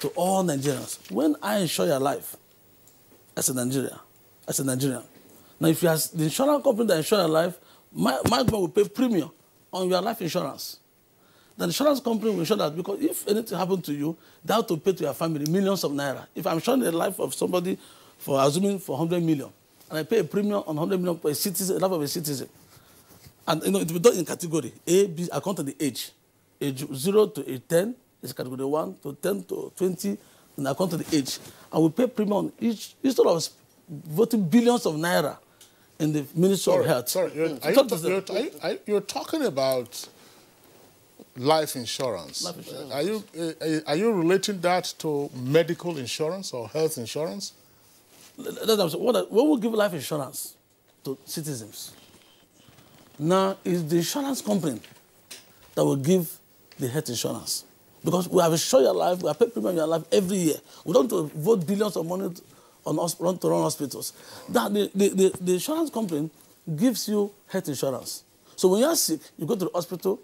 to all Nigerians. When I insure your life as a Nigerian, now if you have the insurance company that insure your life, my government will pay premium on your life insurance. The insurance company will ensure that because if anything happens to you, they have to pay to your family millions of naira. If I'm insuring the life of somebody for 100 million, and I pay a premium on 100 million for a citizen, the life of a citizen, and it will be done in category A, B, according to the age 0 to age 10 is category 1 to 10 to 20, and according to the age, and we pay premium on each instead of voting billions of naira in the Ministry of Health. You're talking about life insurance. Are you relating that to medical insurance or health insurance? When we give life insurance to citizens, now it's the insurance company that will give the health insurance. Because we have insured your life, we have paid premium on your life every year. We don't vote billions of money to run hospitals. That the insurance company gives you health insurance. So when you're sick, you go to the hospital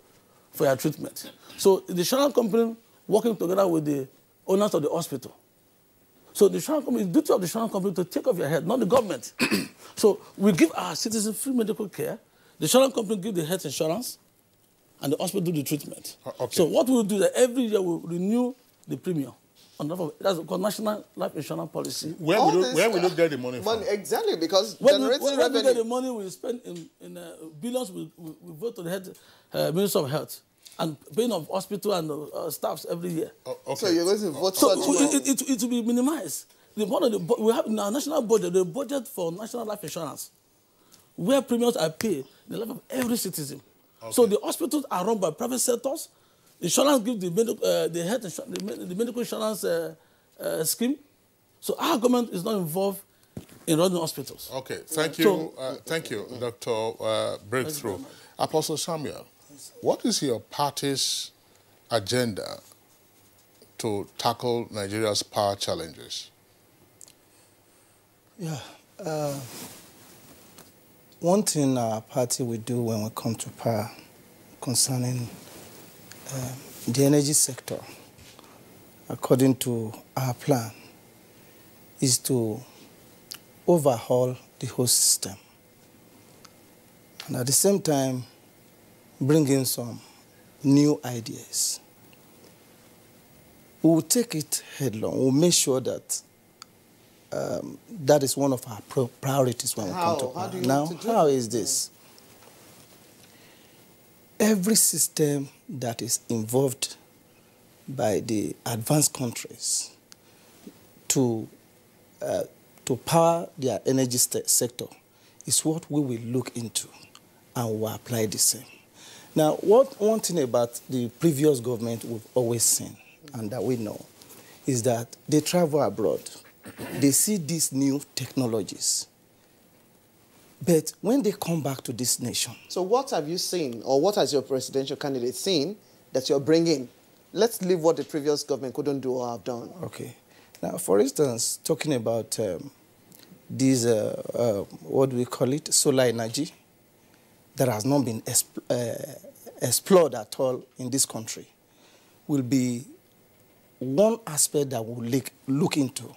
for your treatment. So the insurance company working together with the owners of the hospital. So the insurance company, it's the duty of the insurance company to take care of your health, not the government. So we give our citizens free medical care. The insurance company gives the health insurance, and the hospital do the treatment. Okay. So what we'll do is that every year we'll renew the premium. That's called National Life Insurance Policy. Where will you get the money from? Exactly, because when we get the money we spend in billions, we vote to the Ministry of Health and paying of hospital and staffs every year. Okay. So you're going to vote so it will be minimized. We have in our national budget, the budget for national life insurance, where premiums are paid in the life of every citizen. Okay. So the hospitals are run by private sectors. Insurance gives the medical insurance scheme. So our government is not involved in running hospitals. Okay, thank you, Dr. Breakthrough. Apostle Samuel, what is your party's agenda to tackle Nigeria's power challenges? Yeah. One thing our party will do when we come to power concerning the energy sector, according to our plan, is to overhaul the whole system. And at the same time, bring in some new ideas. We will take it headlong. We'll make sure that that is one of our priorities when we come to power. Now, how is this? Every system that is involved by the advanced countries to to power their energy sector is what we will look into and will apply the same. Now, one thing about the previous government we've always seen and that we know is that they travel abroad. They see these new technologies. But when they come back to this nation... So what have you seen, or what has your presidential candidate seen that you're bringing? Let's leave what the previous government couldn't do or have done. Okay. Now, for instance, talking about these, what do we call it, solar energy, that has not been explored at all in this country, will be one aspect that we'll look into,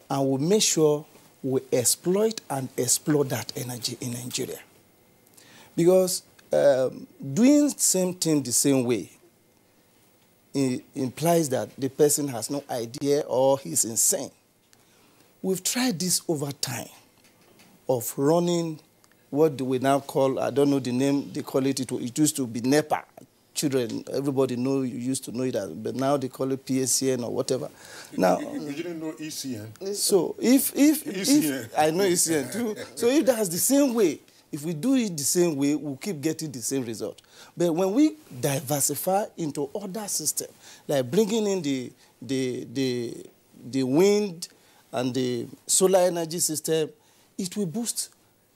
and we'll make sure we exploit and explore that energy in Nigeria. Because doing the same thing the same way implies that the person has no idea or he's insane. We've tried this over time of running what do we now call, I don't know the name they call it, it used to be NEPA. Children, everybody know, you used to know it, but now they call it PSCN or whatever. Now, you didn't know ECN? So if I know ECN too, so if that's the same way, if we do it the same way, we'll keep getting the same result. But when we diversify into other systems, like bringing in the wind and the solar energy system, it will boost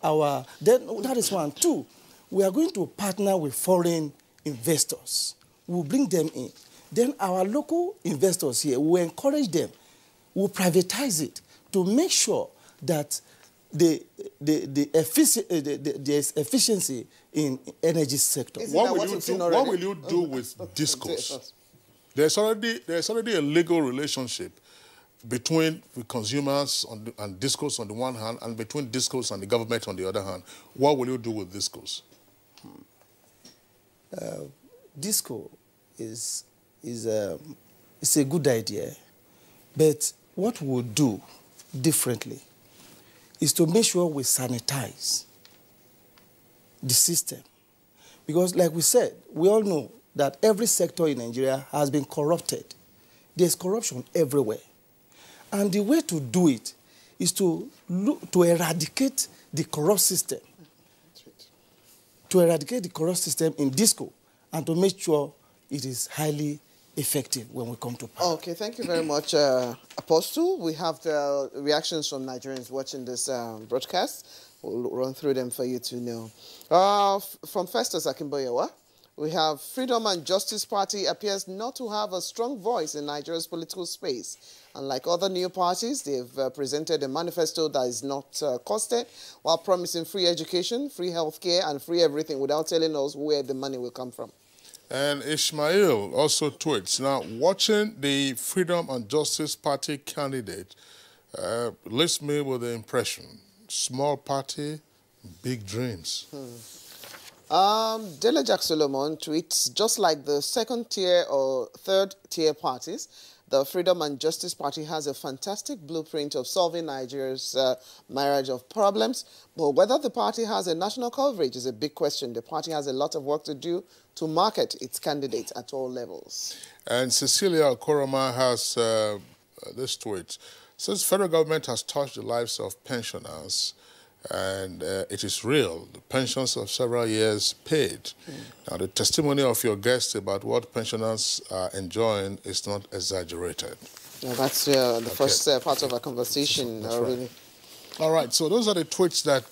our, then that is one. Two, we are going to partner with foreign investors. We'll bring them in. Then our local investors here, we'll encourage them. We'll privatize it to make sure that there's efficiency in energy sector. What will you do with discourse? There's already a legal relationship between the consumers and discourse on the one hand, and between discourse and the government on the other hand. What will you do with discourse? Disco is a good idea, but what we'll do differently is to make sure we sanitize the system. Because like we said, we all know that every sector in Nigeria has been corrupted. There's corruption everywhere. And the way to do it is to eradicate the corrupt system. To eradicate the corrupt system in disco and to make sure it is highly effective when we come to power. Okay, thank you very much, Apostle. We have the reactions from Nigerians watching this broadcast. We'll run through them for you to know. From Festus Akimboyewa, we have Freedom and Justice Party appears not to have a strong voice in Nigeria's political space. Unlike other new parties, they've presented a manifesto that is not costed, while promising free education, free healthcare, and free everything without telling us where the money will come from. And Ishmael also tweets, now, watching the Freedom and Justice Party candidate leaves me with the impression, small party, big dreams. Delejak Solomon tweets, just like the second tier or third tier parties, the Freedom and Justice Party has a fantastic blueprint of solving Nigeria's marriage of problems. But whether the party has a national coverage is a big question. The party has a lot of work to do to market its candidates at all levels. And Cecilia Koroma has this tweet. Since federal government has touched the lives of pensioners, and it is real, the pensions of several years paid. Now, the testimony of your guest about what pensioners are enjoying is not exaggerated. Yeah, that's the first part of our conversation. Really. All right, so those are the tweets that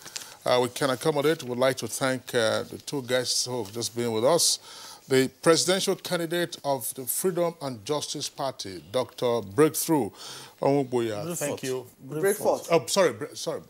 we can accommodate. We'd like to thank the two guests who have just been with us. The presidential candidate of the Freedom and Justice Party, Dr. Breakthrough Onwubuya. Thank you. Breakforth. Oh, sorry.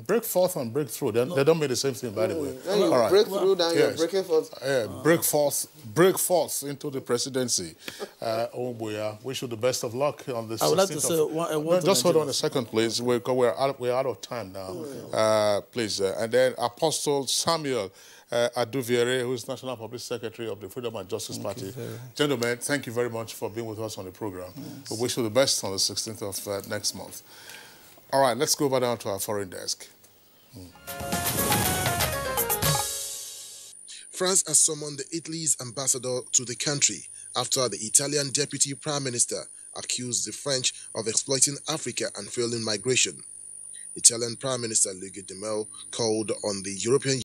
Breakforth and breakthrough, they don't mean the same thing, by the way. Then you break through, then you're breaking forth. Break forth into the presidency. Onwubuya, wish you the best of luck on this. I would like to say one word. Just hold on a second, please. We're out of time now. Please. And then Apostle Samuel Aduviere, who is National Public Secretary of the Freedom and Justice Party. Gentlemen, thank you very much for being with us on the program. Yes. We wish you the best on the 16th of next month. All right, let's go back down to our foreign desk. France has summoned Italy's ambassador to the country after the Italian Deputy Prime Minister accused the French of exploiting Africa and fueling migration. Italian Prime Minister Luigi Di Maio called on the European